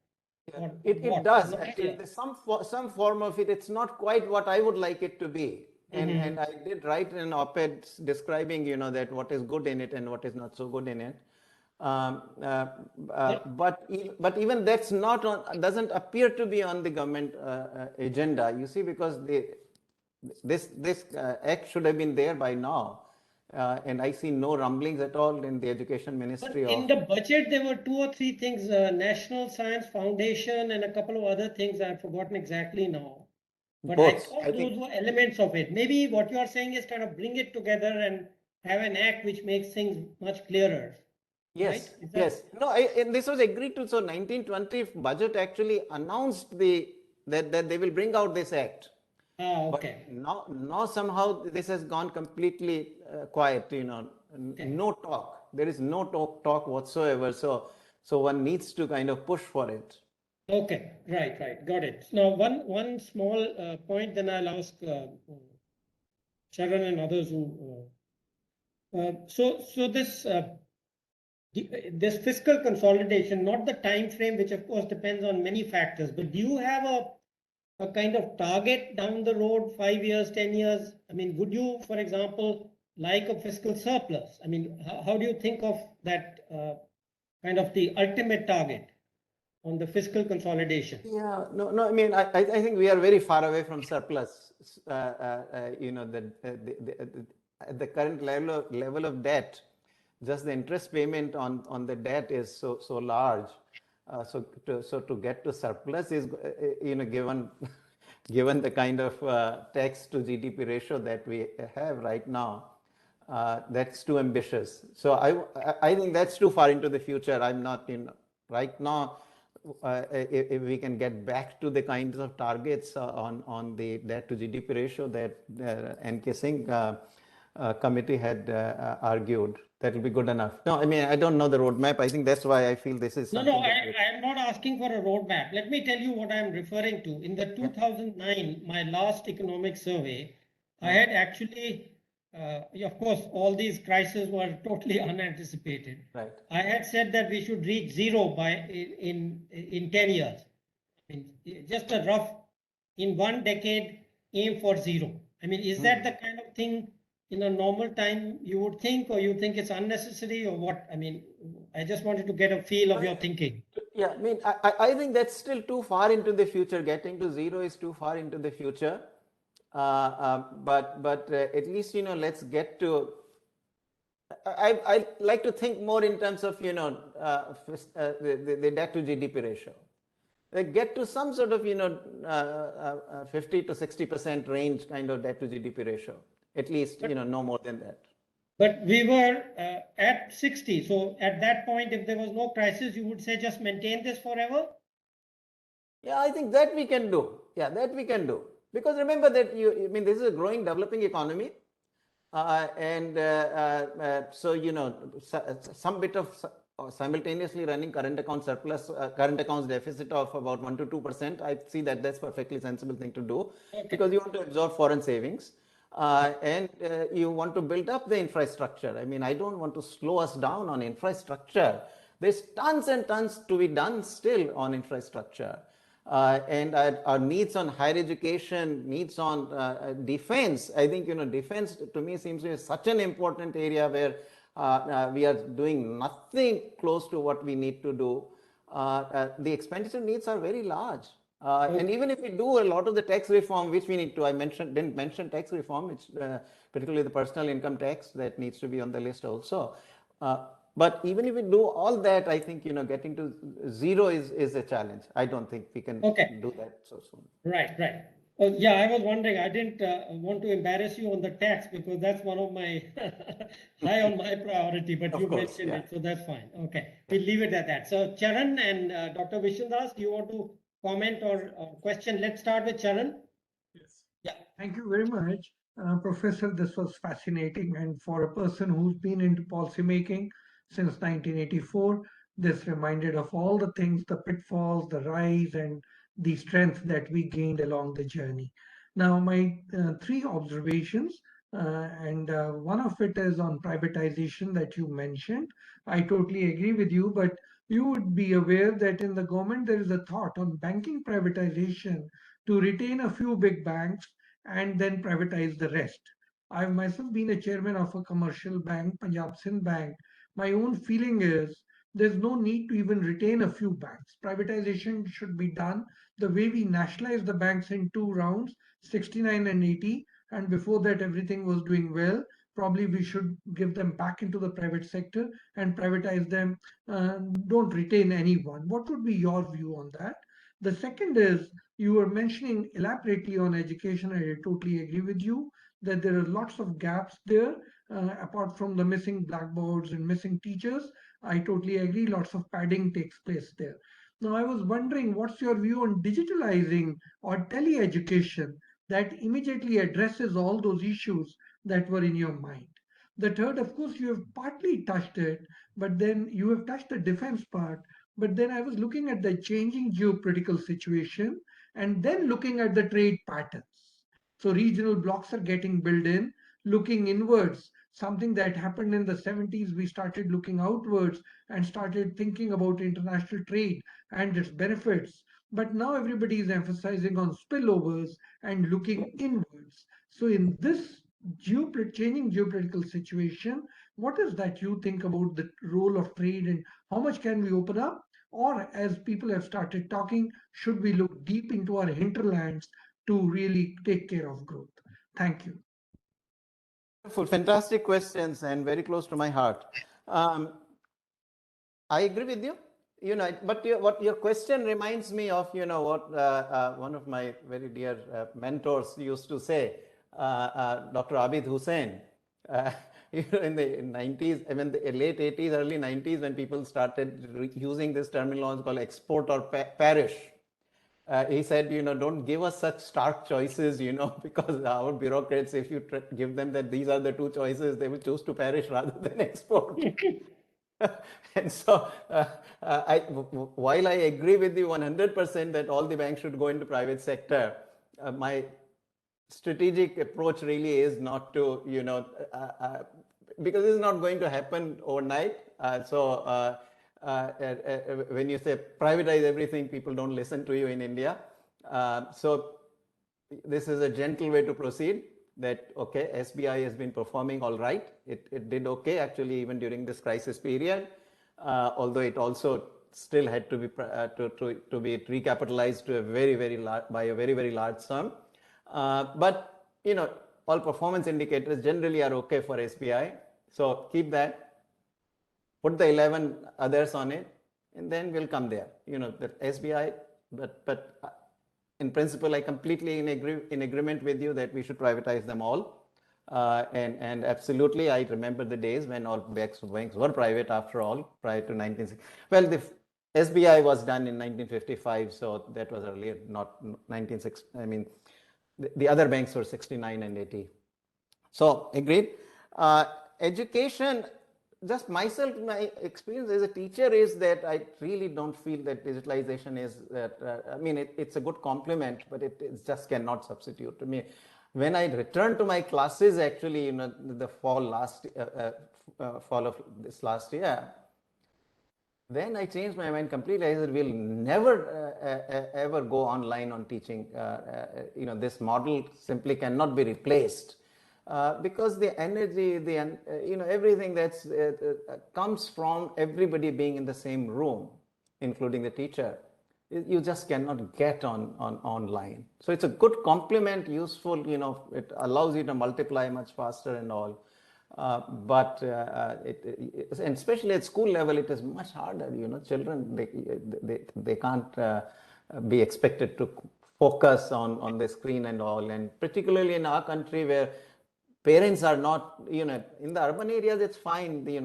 Yeah, Or it what? does Not actually. clear. There's some form of it. It's not quite what I would like it to be. And I did write an op-ed describing, that what is good in it and what is not so good in it. Um, uh, but even that's not on, doesn't appear to be on the government agenda. You see, because this act should have been there by now. And I see no rumblings at all in the education But ministry in of the budget, there were 2 or 3 things, National Science Foundation and a couple of other things I've forgotten exactly now. But I both. thought I those think were elements of it. Maybe what you are saying is kind of bring it together and have an act which makes things much clearer, right? yes, Is that yes. No, and this was agreed to. So 1920 budget actually announced that they will bring out this act. But okay. now somehow this has gone completely quiet. Okay. No talk. There is no talk whatsoever. So one needs to kind of push for it. Okay, right, got it. Now, one small point, then I'll ask Sharon and others who. So this fiscal consolidation, not the time frame, which of course depends on many factors, but do you have a kind of target down the road, 5 years, 10 years? I mean, would you, for example, like a fiscal surplus? I mean, how do you think of that kind of the ultimate target on the fiscal consolidation? Yeah, no. I mean, I think we are very far away from surplus. At the current level of debt, just the interest payment on the debt is so large. So to get to surplus is given given the kind of tax to GDP ratio that we have right now, that's too ambitious. So I think that's too far into the future. I'm not in right now. If we can get back to the kinds of targets on the debt to GDP ratio that NK Singh committee had argued, that will be good enough. No, I mean, I don't know the roadmap. I think that's why I feel this is No, something that I am not asking for a roadmap. Let me tell you what I'm referring to. In the 2009, my last economic survey, I had actually, of course, all these crises were totally unanticipated. right. I had said that we should reach zero in 10 years. I mean, just a rough, in 1 decade, aim for zero. I mean, is that the kind of thing in a normal time you would think, or you think it's unnecessary, or what? I mean, I just wanted to get a feel of your thinking. Yeah, I mean, I think that's still too far into the future. Getting to zero is too far into the future. But at least, let's get to. I like to think more in terms of, the debt to GDP ratio. Like get to some sort of, 50 to 60% range kind of debt to GDP ratio. At least, no more than that. But we were at 60. So at that point, if there was no crisis, you would say just maintain this forever? Yeah, I think that we can do. Yeah, that we can do. Because remember that I mean, this is a growing, developing economy. So, some bit of simultaneously running current account surplus, current accounts deficit of about 1 to 2%. I see that that's perfectly sensible thing to do because you want to absorb foreign savings. And you want to build up the infrastructure. I mean, I don't want to slow us down on infrastructure. There's tons and tons to be done still on infrastructure. And our needs on higher education, needs on defense. I think, defense to me seems to be such an important area where we are doing nothing close to what we need to do. The expenditure needs are very large. And even if we do a lot of the tax reform, which we need to, didn't mention tax reform, which particularly the personal income tax that needs to be on the list also. But even if we do all that, I think, getting to zero is a challenge. I don't think we can do that so soon. Right. Oh, yeah, I was wondering, I didn't want to embarrass you on the tax because that's one of my high on my priority, but you mentioned it, so that's fine. Okay, we'll leave it at that. So Charan and Dr. Vishwandas, do you want to comment or question? Let's start with Charan. Yes. Yeah. Thank you very much, Professor. This was fascinating. And for a person who's been into policymaking since 1984, this reminded of all the things, the pitfalls, the rise and the strength that we gained along the journey. Now, my three observations, and one of it is on privatization that you mentioned. I totally agree with you, but you would be aware that in the government there is a thought on banking privatization to retain a few big banks and then privatize the rest. I've myself been a chairman of a commercial bank, Punjab Sind Bank. My own feeling is there's no need to even retain a few banks. Privatization should be done the way we nationalized the banks in two rounds, 69 and 80, and before that everything was doing well. Probably we should give them back into the private sector and privatize them. Don't retain anyone. What would be your view on that? The second is you were mentioning elaborately on education. I totally agree with you that there are lots of gaps there. Apart from the missing blackboards and missing teachers, I totally agree. Lots of padding takes place there. Now, I was wondering what's your view on digitalizing or tele-education that immediately addresses all those issues that were in your mind. The third, of course, you have partly touched it, but then you have touched the defense part. But then I was looking at the changing geopolitical situation and then looking at the trade patterns. So regional blocks are getting built in, looking inwards. Something that happened in the 70s, we started looking outwards and started thinking about international trade and its benefits. But now everybody is emphasizing on spillovers and looking inwards. So, in this changing geopolitical situation, what is that you think about the role of trade and how much can we open up? Or, as people have started talking, should we look deep into our hinterlands to really take care of growth? Thank you. Wonderful, fantastic questions and very close to my heart. I agree with you. But what your question reminds me of, what one of my very dear mentors used to say, Dr. Abid Hussain. In the 90s, I mean, the late 80s, early 90s, when people started using this terminology called export or perish. He said, don't give us such stark choices, because our bureaucrats, if you give them that these are the two choices, they will choose to perish rather than export. And so, while I agree with you 100% that all the banks should go into private sector, my strategic approach really is not to, because it's not going to happen overnight. When you say privatize everything, people don't listen to you in India. So this is a gentle way to proceed. That okay, SBI has been performing all right. It did okay actually even during this crisis period, although it also still had to be to be recapitalized to a very large by a very large sum. But all performance indicators generally are okay for SBI. So keep that. Put the 11 others on it, and then we'll come there. The SBI, but in principle, I completely in agreement with you that we should privatize them all. And absolutely, I remember the days when all banks were private after all, prior to 1960. Well, the SBI was done in 1955, so that was earlier, not 1960. I mean, the other banks were 69 and 80. So agreed. Education, just myself, my experience as a teacher is that I really don't feel that digitalization is that, I mean, it's a good complement, but it just cannot substitute to me. When I returned to my classes, actually, the fall of this last year, then I changed my mind completely. I said, we'll never ever go online on teaching. This model simply cannot be replaced. Because the energy, everything that's comes from everybody being in the same room, including the teacher, you just cannot get on online. So it's a good complement, useful. It allows you to multiply much faster and all. But and especially at school level, it is much harder. Children they can't be expected to focus on the screen and all, and particularly in our country where parents are not, in the urban areas, it's fine, the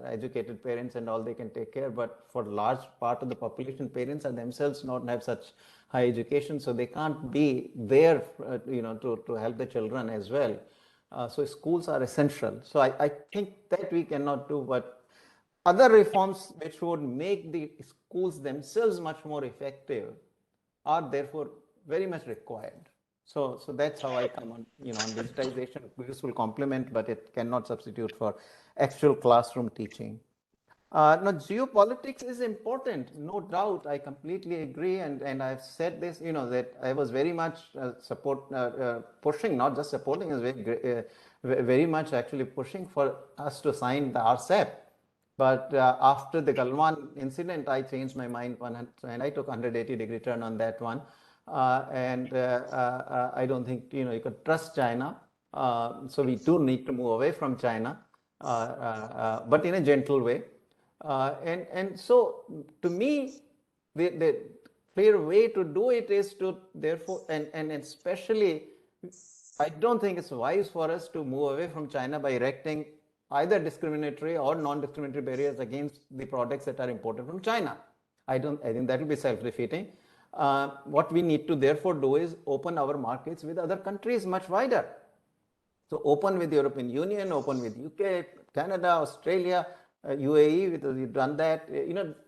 educated parents and all, they can take care. But for large part of the population, parents are themselves not have such high education, so they can't be there, to help the children as well. So schools are essential. So I think that we cannot do, but other reforms which would make the schools themselves much more effective are therefore very much required. So that's how I come on, on digitization, useful complement, but it cannot substitute for actual classroom teaching. Now, geopolitics is important, no doubt. I completely agree, and I've said this, that I was very much pushing, not just supporting, is very much actually pushing for us to sign the RCEP. But after the Galwan incident, I changed my mind, and I took 180-degree turn on that one. I don't think you could trust China. So we do need to move away from China, but in a gentle way. And so to me, the clear way to do it is to therefore, and especially, I don't think it's wise for us to move away from China by erecting either discriminatory or non-discriminatory barriers against the products that are imported from China. I think that will be self-defeating. What we need to therefore do is open our markets with other countries much wider. So open with the European Union, open with UK, Canada, Australia, UAE, we've done that,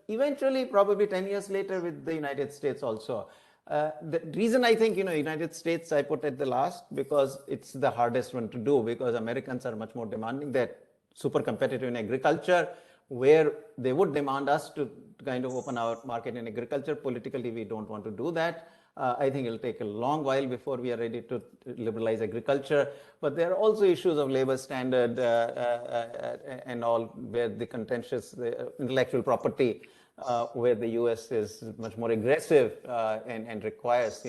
eventually probably 10 years later with the United States also. The reason I think, United States I put at the last, because it's the hardest one to do, because Americans are much more demanding. They're super competitive in agriculture, where they would demand us to kind of open our market in agriculture. Politically, we don't want to do that. I think it'll take a long while before we are ready to liberalize agriculture. But there are also issues of labor standard and all, where the contentious intellectual property, where the US is much more aggressive and requires,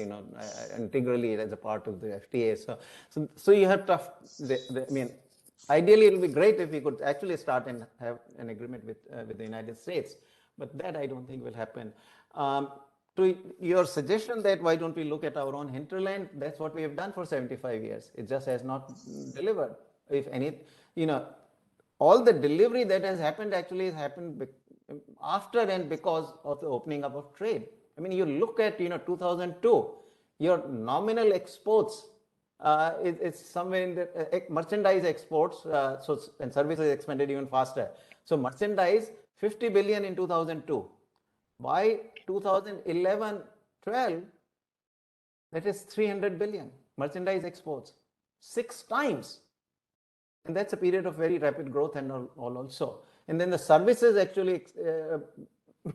integrally as a part of the FTA. So you have tough, I mean, ideally, it will be great if we could actually start and have an agreement with the United States, but that I don't think will happen. To your suggestion that why don't we look at our own hinterland, that's what we have done for 75 years. It just has not delivered. If any, all the delivery that has happened actually has happened after and because of the opening up of trade. I mean, you look at, 2002, your nominal exports it's somewhere in the merchandise exports, and services expanded even faster. So merchandise, 50 billion in 2002. By 2011-12, that is 300 billion merchandise exports, 6 times. And that's a period of very rapid growth and all also. And then the services actually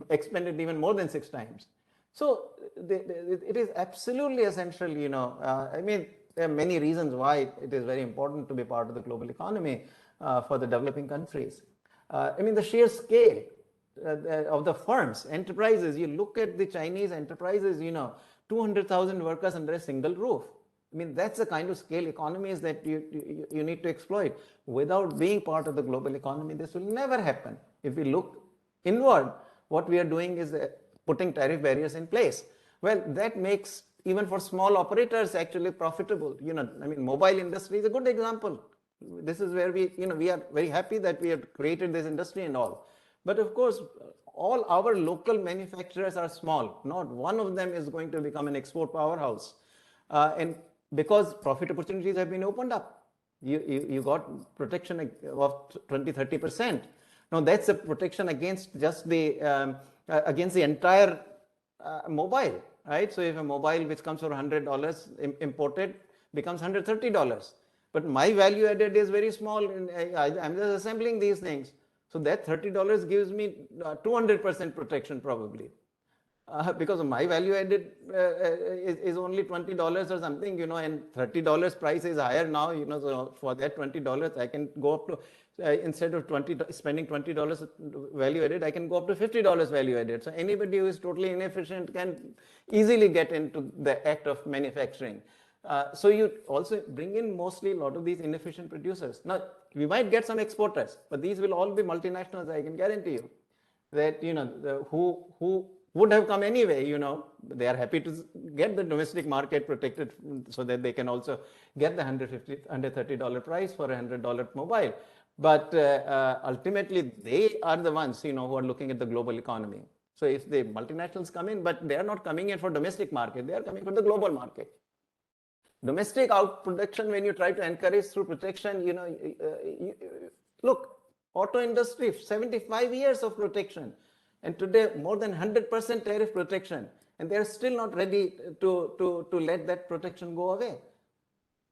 expanded even more than 6 times. So it is absolutely essential, I mean, there are many reasons why it is very important to be part of the global economy for the developing countries. I mean, the sheer scale of the firms, enterprises, you look at the Chinese enterprises, 200,000 workers under a single roof. I mean, that's the kind of scale economies that you need to exploit. Without being part of the global economy, this will never happen. If we look inward, what we are doing is putting tariff barriers in place. Well, that makes even for small operators actually profitable. I mean, mobile industry is a good example. This is where we are very happy that we have created this industry and all. But of course, all our local manufacturers are small. Not one of them is going to become an export powerhouse. And because profit opportunities have been opened up, you got protection of 20-30%. Now that's a protection against just the entire mobile, right? So if a mobile which comes for $100 imported becomes $130, but my value added is very small, and I'm just assembling these things. So that $30 gives me 200% protection probably, because my value added is only $20 or something, and $30 price is higher now, so for that $20 I can go up to, instead of spending $20 value added, I can go up to $50 value added. So anybody who is totally inefficient can easily get into the act of manufacturing. So you also bring in mostly a lot of these inefficient producers. Now, we might get some exporters, but these will all be multinationals, I can guarantee you. That, who would have come anyway, they are happy to get the domestic market protected so that they can also get the $130 price for a $100 mobile. But ultimately, they are the ones, who are looking at the global economy. So if the multinationals come in, but they are not coming in for domestic market, they are coming for the global market. Domestic out production, when you try to encourage through protection, look, auto industry, 75 years of protection. And today, more than 100% tariff protection. and they're still not ready to let that protection go away.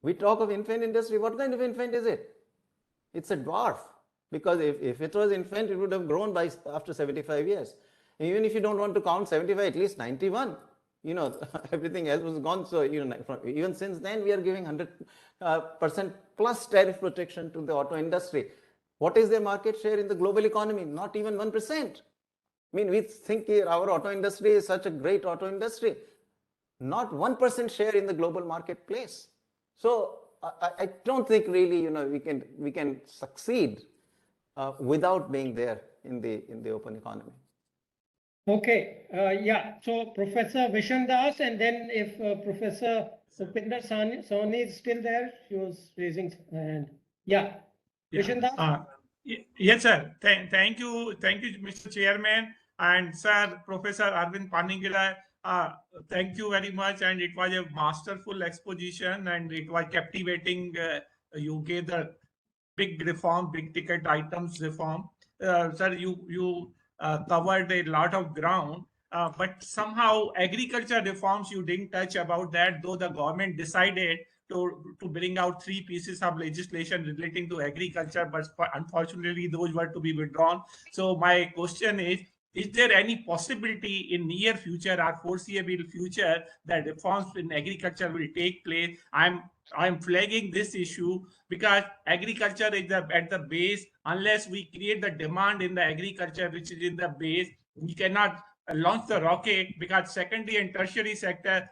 We talk of infant industry. What kind of infant is it? It's a dwarf, because if it was infant, it would have grown by after 75 years. And even if you don't want to count 75, at least 91, everything else was gone. So, even since then, we are giving 100% plus tariff protection to the auto industry. What is their market share in the global economy? Not even 1%. I mean, we think our auto industry is such a great auto industry. Not 1% share in the global marketplace. So I don't think really, we can succeed without being there in the open economy. Okay, yeah. So Professor Vishan Das, and then if Professor Supinder Sawhney is still there, she was raising her hand. Yeah, Vishan Das. Yes, sir. Thank you, Mr. Chairman, and sir, Professor Arvind Panagariya. Thank you very much, and it was a masterful exposition, and it was captivating. You gave the big reform, big ticket items reform. Sir, you covered a lot of ground, but somehow agriculture reforms you didn't touch about that, though the government decided to bring out 3 pieces of legislation relating to agriculture, but unfortunately those were to be withdrawn. So my question is there any possibility in near future or foreseeable future that reforms in agriculture will take place? I'm flagging this issue because agriculture is at the base. Unless we create the demand in the agriculture, which is in the base, we cannot launch the rocket, because secondary and tertiary sector,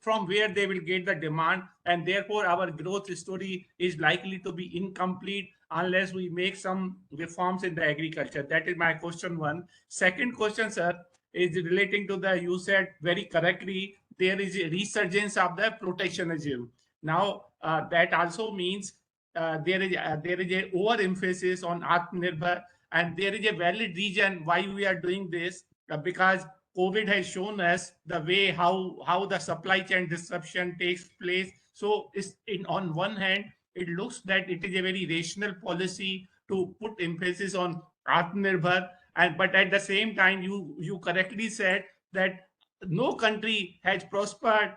from where they will get the demand, and therefore our growth story is likely to be incomplete unless we make some reforms in the agriculture. That is my question 1. Second question, sir, is relating to you said very correctly, there is a resurgence of the protectionism. Now, that also means there is a overemphasis on Atmanirbhar, and there is a valid reason why we are doing this, because COVID has shown us the way how the supply chain disruption takes place. So, on one hand, it looks that it is a very rational policy to put emphasis on Atmanirbhar, but at the same time, you correctly said that no country has prospered.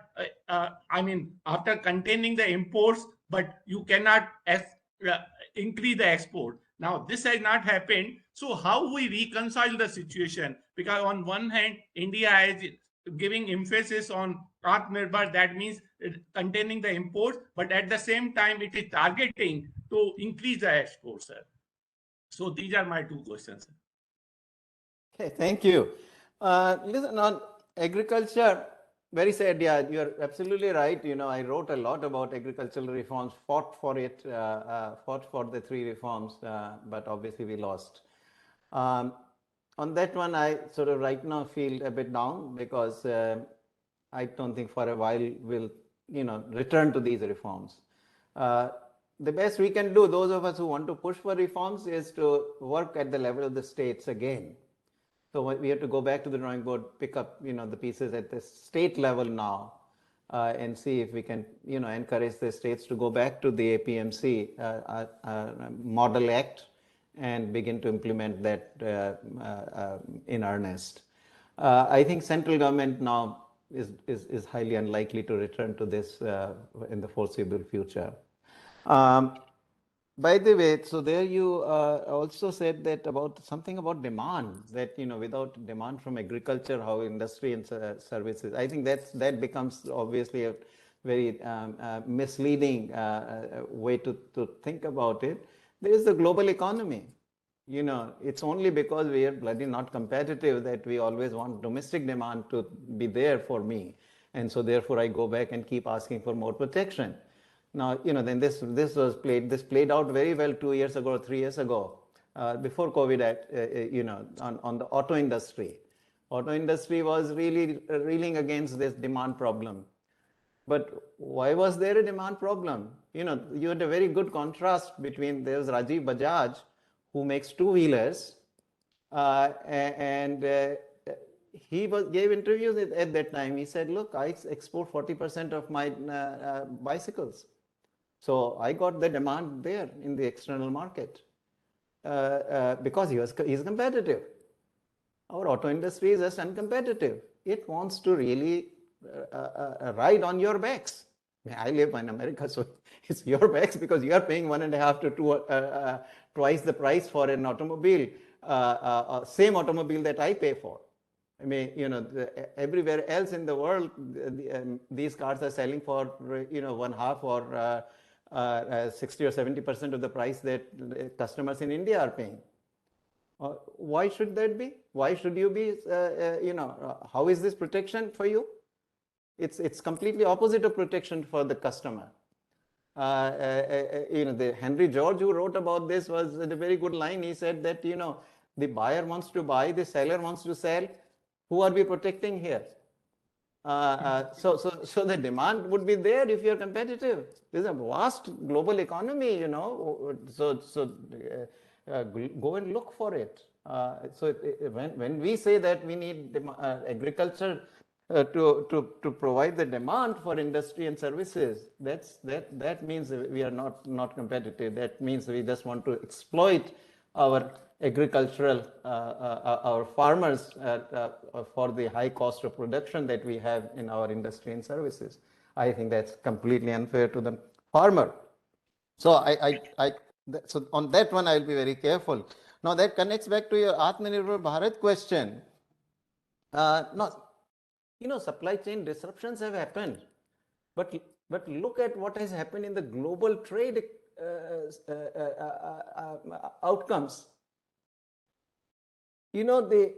After containing the imports, but you cannot increase the export. Now, this has not happened. So how we reconcile the situation? Because on one hand, India is giving emphasis on Atmanirbhar, that means containing the imports, but at the same time, it is targeting to increase the exports, sir. So these are my 2 questions, sir. Okay, thank you. Listen, on agriculture, very sad. Yeah, you're absolutely right. I wrote a lot about agricultural reforms, fought for the 3 reforms, but obviously we lost. On that one, I sort of right now feel a bit down, because I don't think for a while we'll, return to these reforms. The best we can do, those of us who want to push for reforms, is to work at the level of the states again. So we have to go back to the drawing board, pick up, the pieces at the state level now, and see if we can, encourage the states to go back to the APMC Model Act and begin to implement that in earnest. I think central government now is highly unlikely to return to this in the foreseeable future. By the way, so there you also said that something about demand, that without demand from agriculture, how industry and services. I think that becomes obviously a very misleading way to think about it. There is the global economy. It's only because we are bloody not competitive that we always want domestic demand to be there for me, and so therefore I go back and keep asking for more protection. Now, then this played out very well 2 years ago or 3 years ago, before COVID, on the auto industry. Auto industry was really reeling against this demand problem. But why was there a demand problem? You had a very good contrast between, there's Rajiv Bajaj, who makes 2-wheelers, and he gave interviews at that time. He said, look, I export 40% of my bicycles. So I got the demand there in the external market because he's competitive. Our auto industry is just uncompetitive. it wants to really ride on your backs. I live in America, so it's your backs because you are paying 1.5 to twice the price for an automobile, same automobile that I pay for. I mean, everywhere else in the world, these cars are selling for, 1/2 or 60 or 70% of the price that customers in India are paying. Why should that be? Why should you be, how is this protection for you? It's completely opposite of protection for the customer. The Henry George who wrote about this was a very good line. He said that, the buyer wants to buy, the seller wants to sell. Who are we protecting here? So the demand would be there if you're competitive. There's a vast global economy, go and look for it. When we say that we need agriculture to provide the demand for industry and services, that means we are not competitive. That means we just want to exploit our agricultural, our farmers for the high cost of production that we have in our industry and services. I think that's completely unfair to the farmer. So so on that one, I'll be very careful. Now that connects back to your Atmanirbhar Bharat question. Supply chain disruptions have happened, but look at what has happened in the global trade outcomes. The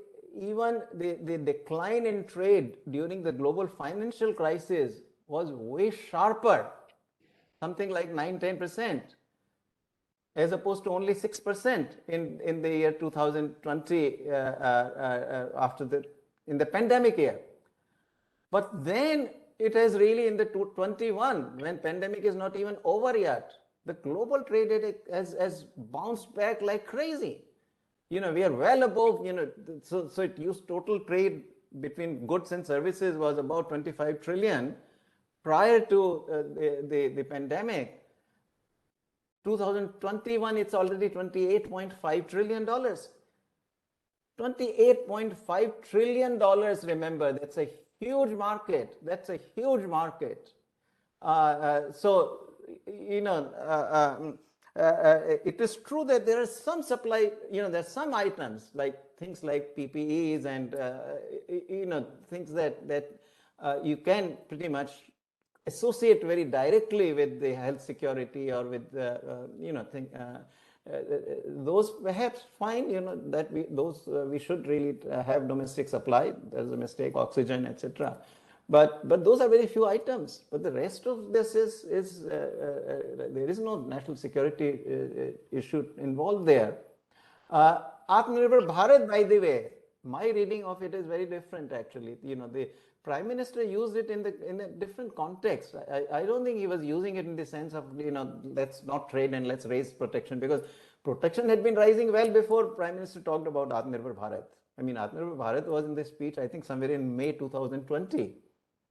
decline in trade during the global financial crisis was way sharper, something like 9-10%, as opposed to only 6% in the year 2020 in the pandemic year. But then it has really in the 2021, when pandemic is not even over yet, the global trade has bounced back like crazy. We are well above, so it used total trade between goods and services was about 25 trillion prior to the pandemic. 2021, it's already $28.5 trillion. $28.5 trillion, remember, that's a huge market. That's a huge market. It is true that there are some supply, there's some items like things like PPEs and, things that you can pretty much associate very directly with the health security or with, those perhaps fine, that we should really have domestic supply. There's a mistake, oxygen, etc. But those are very few items. But the rest of this is there is no national security issue involved there. Atmanirbhar Bharat, by the way, my reading of it is very different actually. The Prime Minister used it in a different context. I don't think he was using it in the sense of, let's not trade and let's raise protection, because protection had been rising well before Prime Minister talked about Atmanirbhar Bharat. I mean, Atmanirbhar Bharat was in this speech, I think somewhere in May 2020.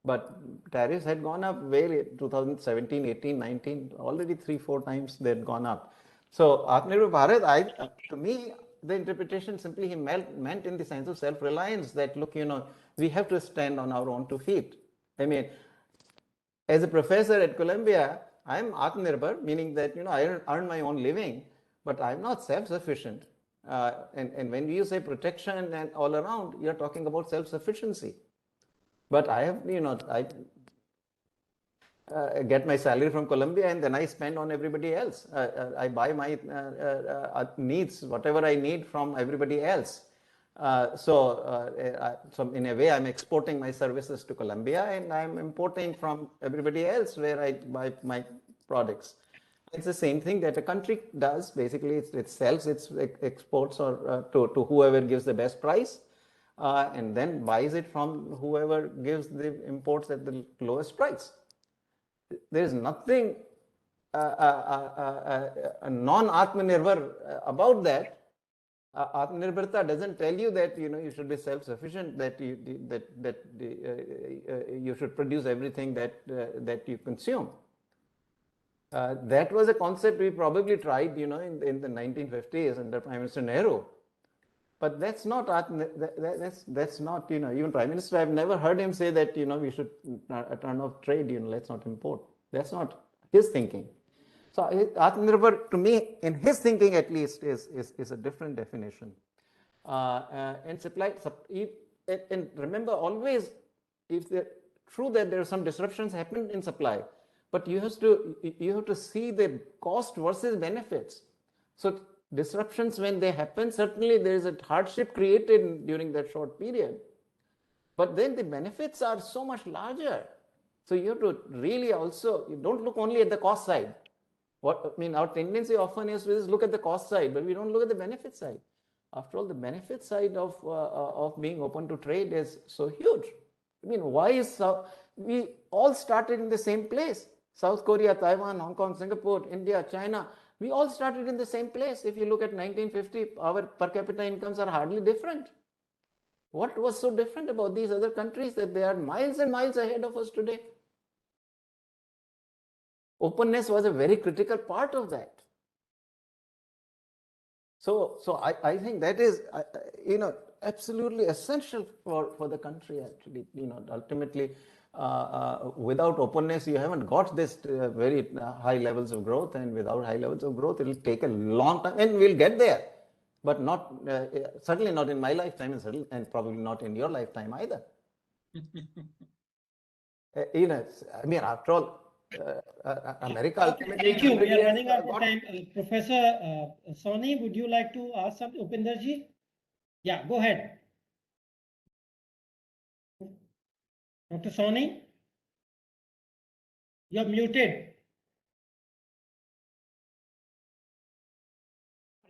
But tariffs had gone up way 2017, 18, 19, already 3-4 times they had gone up. So Atmanirbhar Bharat, to me, the interpretation simply he meant in the sense of self-reliance, that look, we have to stand on our own 2 feet. I mean, as a professor at Columbia, I'm Atmanirbhar, meaning that, I earn my own living, but I'm not self-sufficient. And when you say protection and all around, you're talking about self-sufficiency. But I have, I get my salary from Columbia and then I spend on everybody else. I buy my needs, whatever I need from everybody else. So in a way, I'm exporting my services to Columbia and I'm importing from everybody else where I buy my products. It's the same thing that a country does. Basically, it sells its exports or to whoever gives the best price. And then buys it from whoever gives the imports at the lowest price. There is nothing non-Atmanirbhar about that. Atmanirbharta doesn't tell you that you should be self-sufficient, that you should produce everything that you consume. That was a concept we probably tried, in the 1950s under Prime Minister Nehru. But that's not that's not, even Prime Minister, I've never heard him say that, we should turn off trade, let's not import. That's not his thinking. So Atmanirbhar, to me, in his thinking at least, is a different definition. And and remember always, if true that there are some disruptions happen in supply, but you have to see the cost versus benefits. So disruptions, when they happen, certainly there is a hardship created during that short period, but then the benefits are so much larger. So you have to really also, you don't look only at the cost side. Our tendency often is to look at the cost side, but we don't look at the benefit side. After all, the benefit side of being open to trade is so huge. Why is we all started in the same place? South Korea, Taiwan, Hong Kong, Singapore, India, China, we all started in the same place. If you look at 1950, our per capita incomes are hardly different. What was so different about these other countries that they are miles and miles ahead of us today? Openness was a very critical part of that. So I think that is, absolutely essential for the country, actually. Ultimately, without openness, you haven't got this very high levels of growth, and without high levels of growth, it will take a long time, and we'll get there, but not certainly not in my lifetime, and probably not in your lifetime either. After all, America ultimately. Thank you. We are running out of time. Professor Soni, would you like to ask something? Upinderji? Yeah, go ahead. Dr. Soni? You're muted.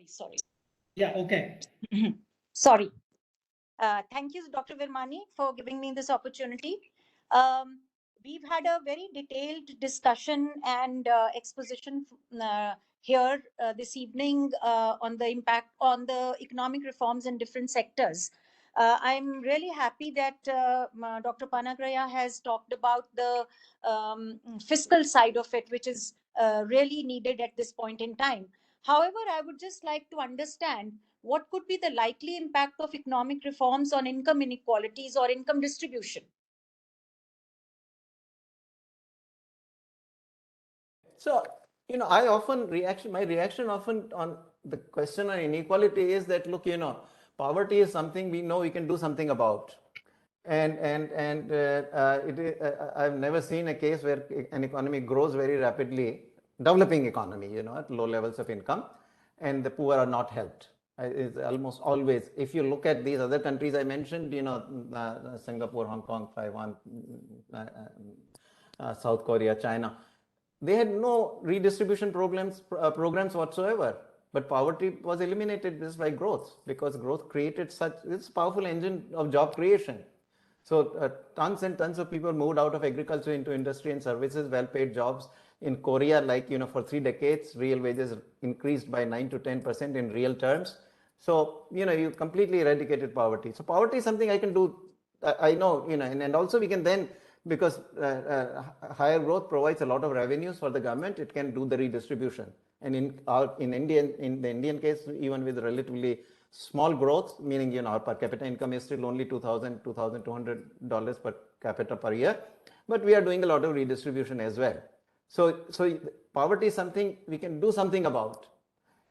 Sorry. Yeah, okay. Sorry. Thank you, Dr. Virmani, for giving me this opportunity. We've had a very detailed discussion and exposition here this evening on the impact on the economic reforms in different sectors. I'm really happy that Dr. Panagariya has talked about the fiscal side of it, which is really needed at this point in time. However, I would just like to understand what could be the likely impact of economic reforms on income inequalities or income distribution. So, my reaction often on the question on inequality is that, look, poverty is something we know we can do something about. And I've never seen a case where an economy grows very rapidly, developing economy, at low levels of income, and the poor are not helped. It's almost always, if you look at these other countries I mentioned, Singapore, Hong Kong, Taiwan, South Korea, China, they had no redistribution programs whatsoever. But poverty was eliminated just by growth, because growth created this powerful engine of job creation. So tons and tons of people moved out of agriculture into industry and services, well-paid jobs. In Korea, for 3 decades, real wages increased by 9 to 10% in real terms. So, you completely eradicated poverty. So poverty is something I can do. I know, and also we can then, because higher growth provides a lot of revenues for the government, it can do the redistribution. And in the Indian case, even with relatively small growth, meaning, our per capita income is still only $2,200 per capita per year, but we are doing a lot of redistribution as well. So poverty is something we can do something about.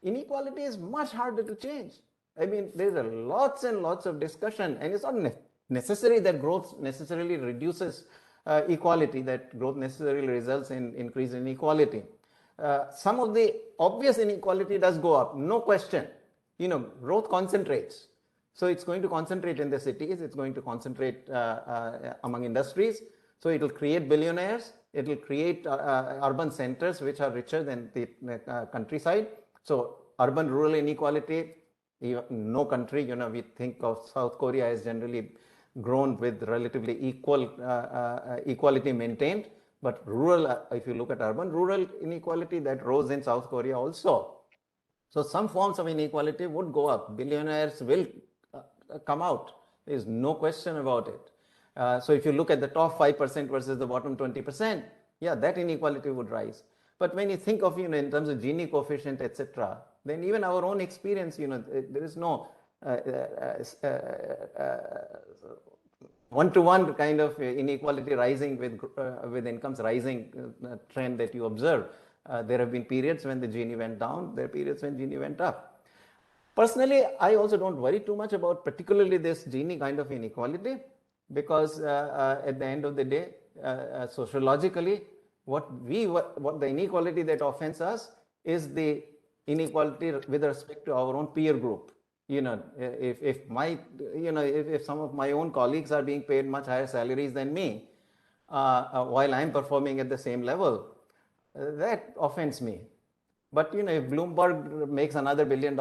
Inequality is much harder to change. There's lots and lots of discussion, and it's not necessary that growth necessarily reduces equality, that growth necessarily results in increase in inequality. Some of the obvious inequality does go up, no question. Growth concentrates. So it's going to concentrate in the cities, it's going to concentrate among industries. So it will create billionaires, it will create urban centers which are richer than the countryside. So urban-rural inequality, no country, we think of South Korea as generally grown with relatively equal equality maintained. But rural, if you look at urban-rural inequality, that rose in South Korea also. So some forms of inequality would go up. Billionaires will come out. There is no question about it. So if you look at the top 5% versus the bottom 20%, yeah, that inequality would rise. But when you think of, in terms of Gini coefficient, etc., then even our own experience, there is no one-to-one kind of inequality rising with incomes rising trend that you observe. There have been periods when the Gini went down, there are periods when Gini went up. Personally, I also don't worry too much about particularly this Gini kind of inequality, because at the end of the day, sociologically, what the inequality that offends us is the inequality with respect to our own peer group. If some of my own colleagues are being paid much higher salaries than me, while I'm performing at the same level, that offends me. But if Bloomberg makes another $1 billion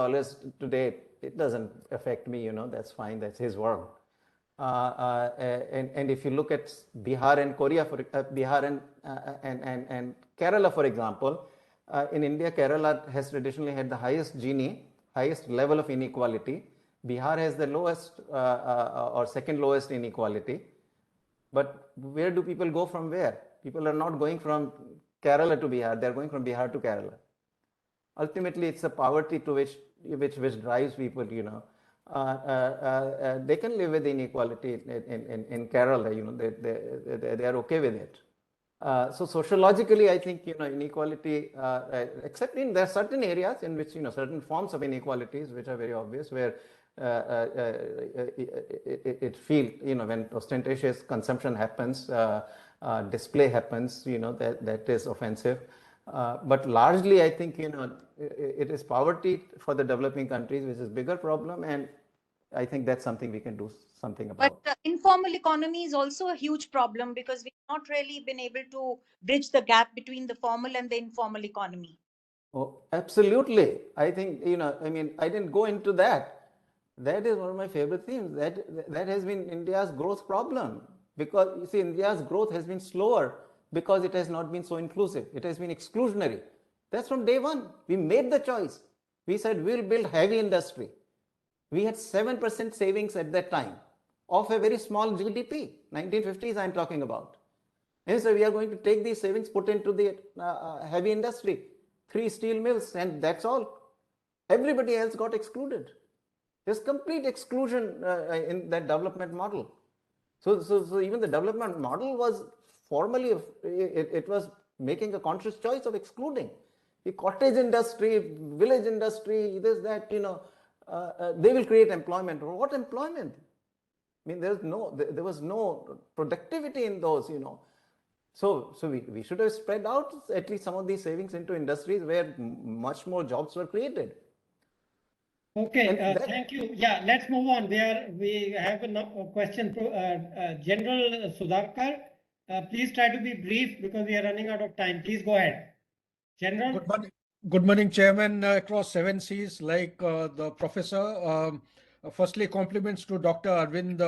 today, it doesn't affect me. That's fine. That's his world. And if you look at Bihar and Bihar and Kerala, for example, in India, Kerala has traditionally had the highest Gini, highest level of inequality. Bihar has the lowest or second lowest inequality. But where do people go from where? People are not going from Kerala to Bihar, they're going from Bihar to Kerala. Ultimately, it's the poverty to which drives people. They can live with inequality in Kerala. They are okay with it. So sociologically, I think inequality, except in there are certain areas in which certain forms of inequalities which are very obvious, where it feels when ostentatious consumption happens, display happens, that is offensive. But largely, I think it is poverty for the developing countries which is bigger problem, and I think that's something we can do something about. But the informal economy is also a huge problem, because we've not really been able to bridge the gap between the formal and the informal economy. Oh, absolutely. I think I didn't go into that. That is one of my favorite themes. That has been India's growth problem, because you see, India's growth has been slower because it has not been so inclusive. It has been exclusionary. That's from day one. We made the choice. We said we'll build heavy industry. We had 7% savings at that time of a very small GDP, 1950s I'm talking about. And so we are going to take these savings, put into the heavy industry, 3 steel mills, and that's all. Everybody else got excluded. There's complete exclusion in that development model. So even the development model was formally, it was making a conscious choice of excluding. The cottage industry, village industry, this, that, they will create employment. What employment? I mean, there was no productivity in those, So we should have spread out at least some of these savings into industries where much more jobs were created. Okay, thank you. Yeah, let's move on. We have a question. General Sudhakar, please try to be brief because we are running out of time. Please go ahead. General. Good morning, Chairman across 7 seas, like the professor. Firstly, compliments to Dr. Arvind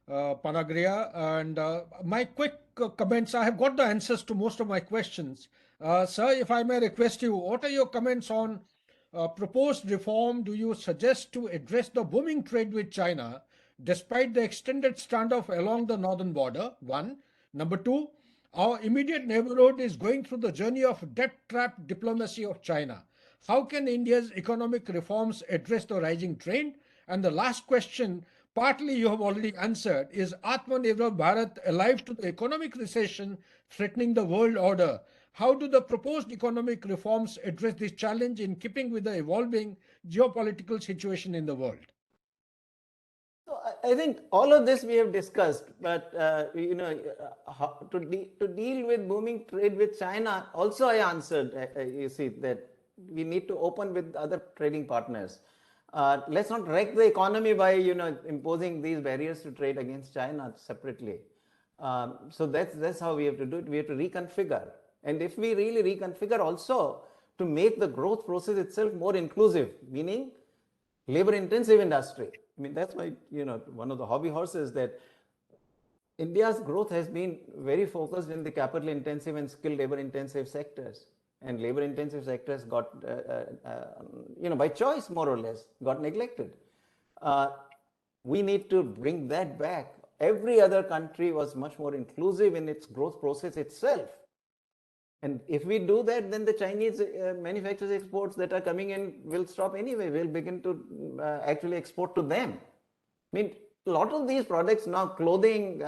Panagariya. And my quick comments, I have got the answers to most of my questions. Sir, if I may request you, what are your comments on proposed reform do you suggest to address the booming trade with China, despite the extended standoff along the northern border? 1. Number 2, our immediate neighborhood is going through the journey of debt-trap diplomacy of China. How can India's economic reforms address the rising trend? And the last question, partly you have already answered, is Atmanirbhar Bharat alive to the economic recession threatening the world order? How do the proposed economic reforms address this challenge in keeping with the evolving geopolitical situation in the world? So I think all of this we have discussed, but to deal with booming trade with China, also I answered. You see that we need to open with other trading partners. Let's not wreck the economy by imposing these barriers to trade against China separately. So that's how we have to do it. We have to reconfigure, and if we really reconfigure also to make the growth process itself more inclusive, meaning labor-intensive industry. I mean, that's why, one of the hobby horses that India's growth has been very focused in the capital-intensive and skilled labor-intensive sectors. And labor-intensive sectors got, by choice, more or less, got neglected. We need to bring that back. Every other country was much more inclusive in its growth process itself. And if we do that, then the Chinese manufacturers exports that are coming in will stop anyway. We'll begin to actually export to them. I mean, a lot of these products now, clothing,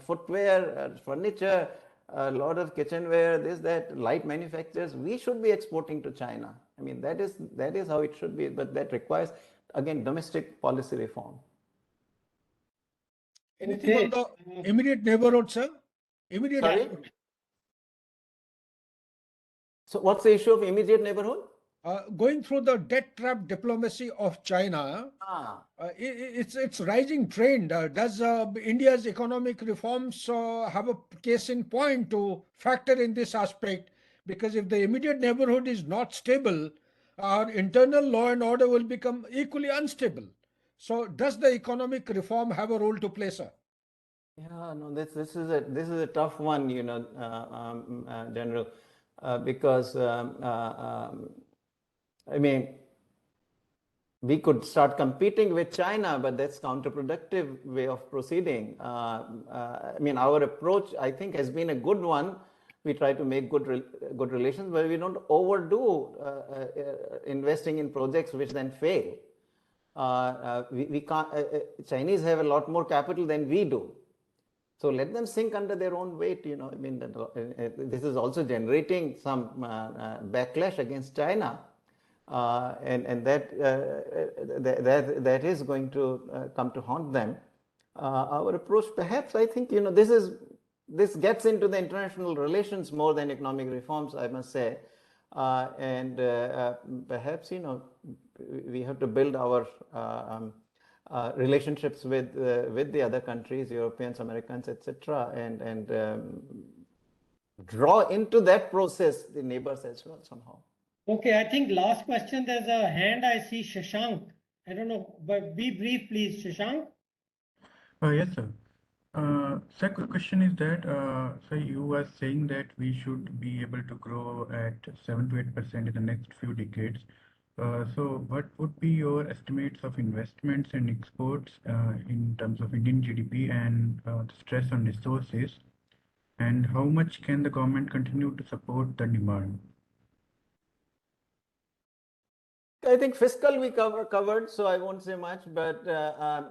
footwear, furniture, a lot of kitchenware, this, that, light manufacturers, we should be exporting to China. I mean, that is how it should be, but that requires, again, domestic policy reform. Anything Okay. on the immediate neighborhood, sir? Immediate. Sorry? So what's the issue of immediate neighborhood? Going through the debt trap diplomacy of China, it's rising trend. Does India's economic reforms have a case in point to factor in this aspect? Because if the immediate neighborhood is not stable, our internal law and order will become equally unstable. So does the economic reform have a role to play, sir? Yeah, no, this is a tough one, General, because I mean, we could start competing with China, but that's counterproductive way of proceeding. I mean, our approach, I think, has been a good one. We try to make good relations, but we don't overdo investing in projects which then fail. We can't. Chinese have a lot more capital than we do. So let them sink under their own weight. I mean, this is also generating some backlash against China, and that is going to come to haunt them. Our approach, perhaps, I think, this gets into the international relations more than economic reforms, I must say, and perhaps we have to build our relationships with the other countries, Europeans, Americans, etc., and draw into that process the neighbors as well somehow. Okay, I think last question. There's a hand I see, Shashank. I don't know, but be brief, please, Shashank. Yes, sir. Sir, quick question is that, so you were saying that we should be able to grow at 7 to 8% in the next few decades. So what would be your estimates of investments and exports in terms of Indian GDP and the stress on resources? And how much can the government continue to support the demand? I think fiscal we covered, so I won't say much. But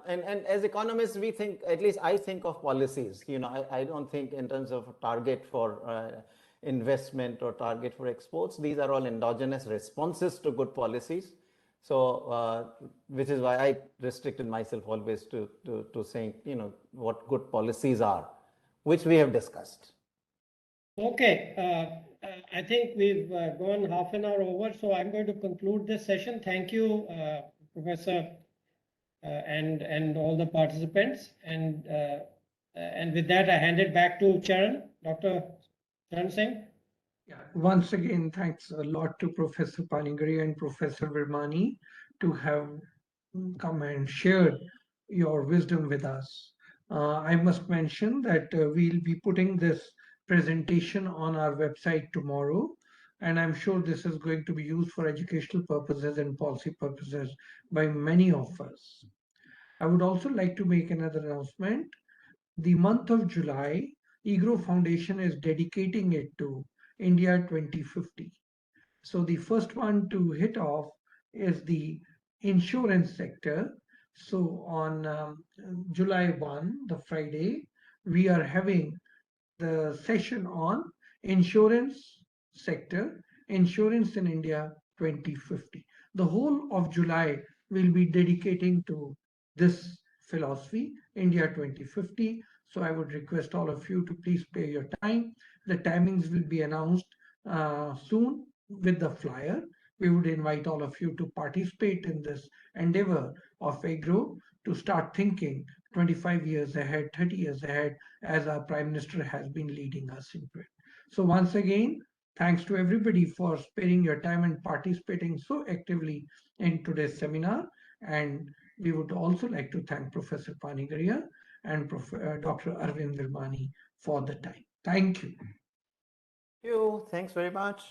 and as economists, we think, at least I think of policies. I don't think in terms of target for investment or target for exports. These are all endogenous responses to good policies. So which is why I restricted myself always to saying what good policies are, which we have discussed. Okay. I think we've gone half an hour over, so I'm going to conclude this session. Thank you, Professor, and all the participants. And with that, I hand it back to Charan, Dr. Charan Singh. Yeah. Once again, thanks a lot to Professor Panagariya and Professor Virmani to have come and shared your wisdom with us. I must mention that we'll be putting this presentation on our website tomorrow, and I'm sure this is going to be used for educational purposes and policy purposes by many of us. I would also like to make another announcement. The month of July, EGROW Foundation is dedicating it to India 2050. So the first one to hit off is the insurance sector. So on July 1, the Friday, we are having the session on insurance sector, insurance in India 2050. The whole of July will be dedicating to this philosophy, India 2050. So I would request all of you to please pay your time. The timings will be announced soon with the flyer. We would invite all of you to participate in this endeavor of EGROW to start thinking 25 years ahead, 30 years ahead, as our Prime Minister has been leading us into it. So once again, thanks to everybody for sparing your time and participating so actively in today's seminar. And we would also like to thank Professor Panagariya and Dr. Arvind Virmani for the time. Thank you. Thank you. Thanks very much.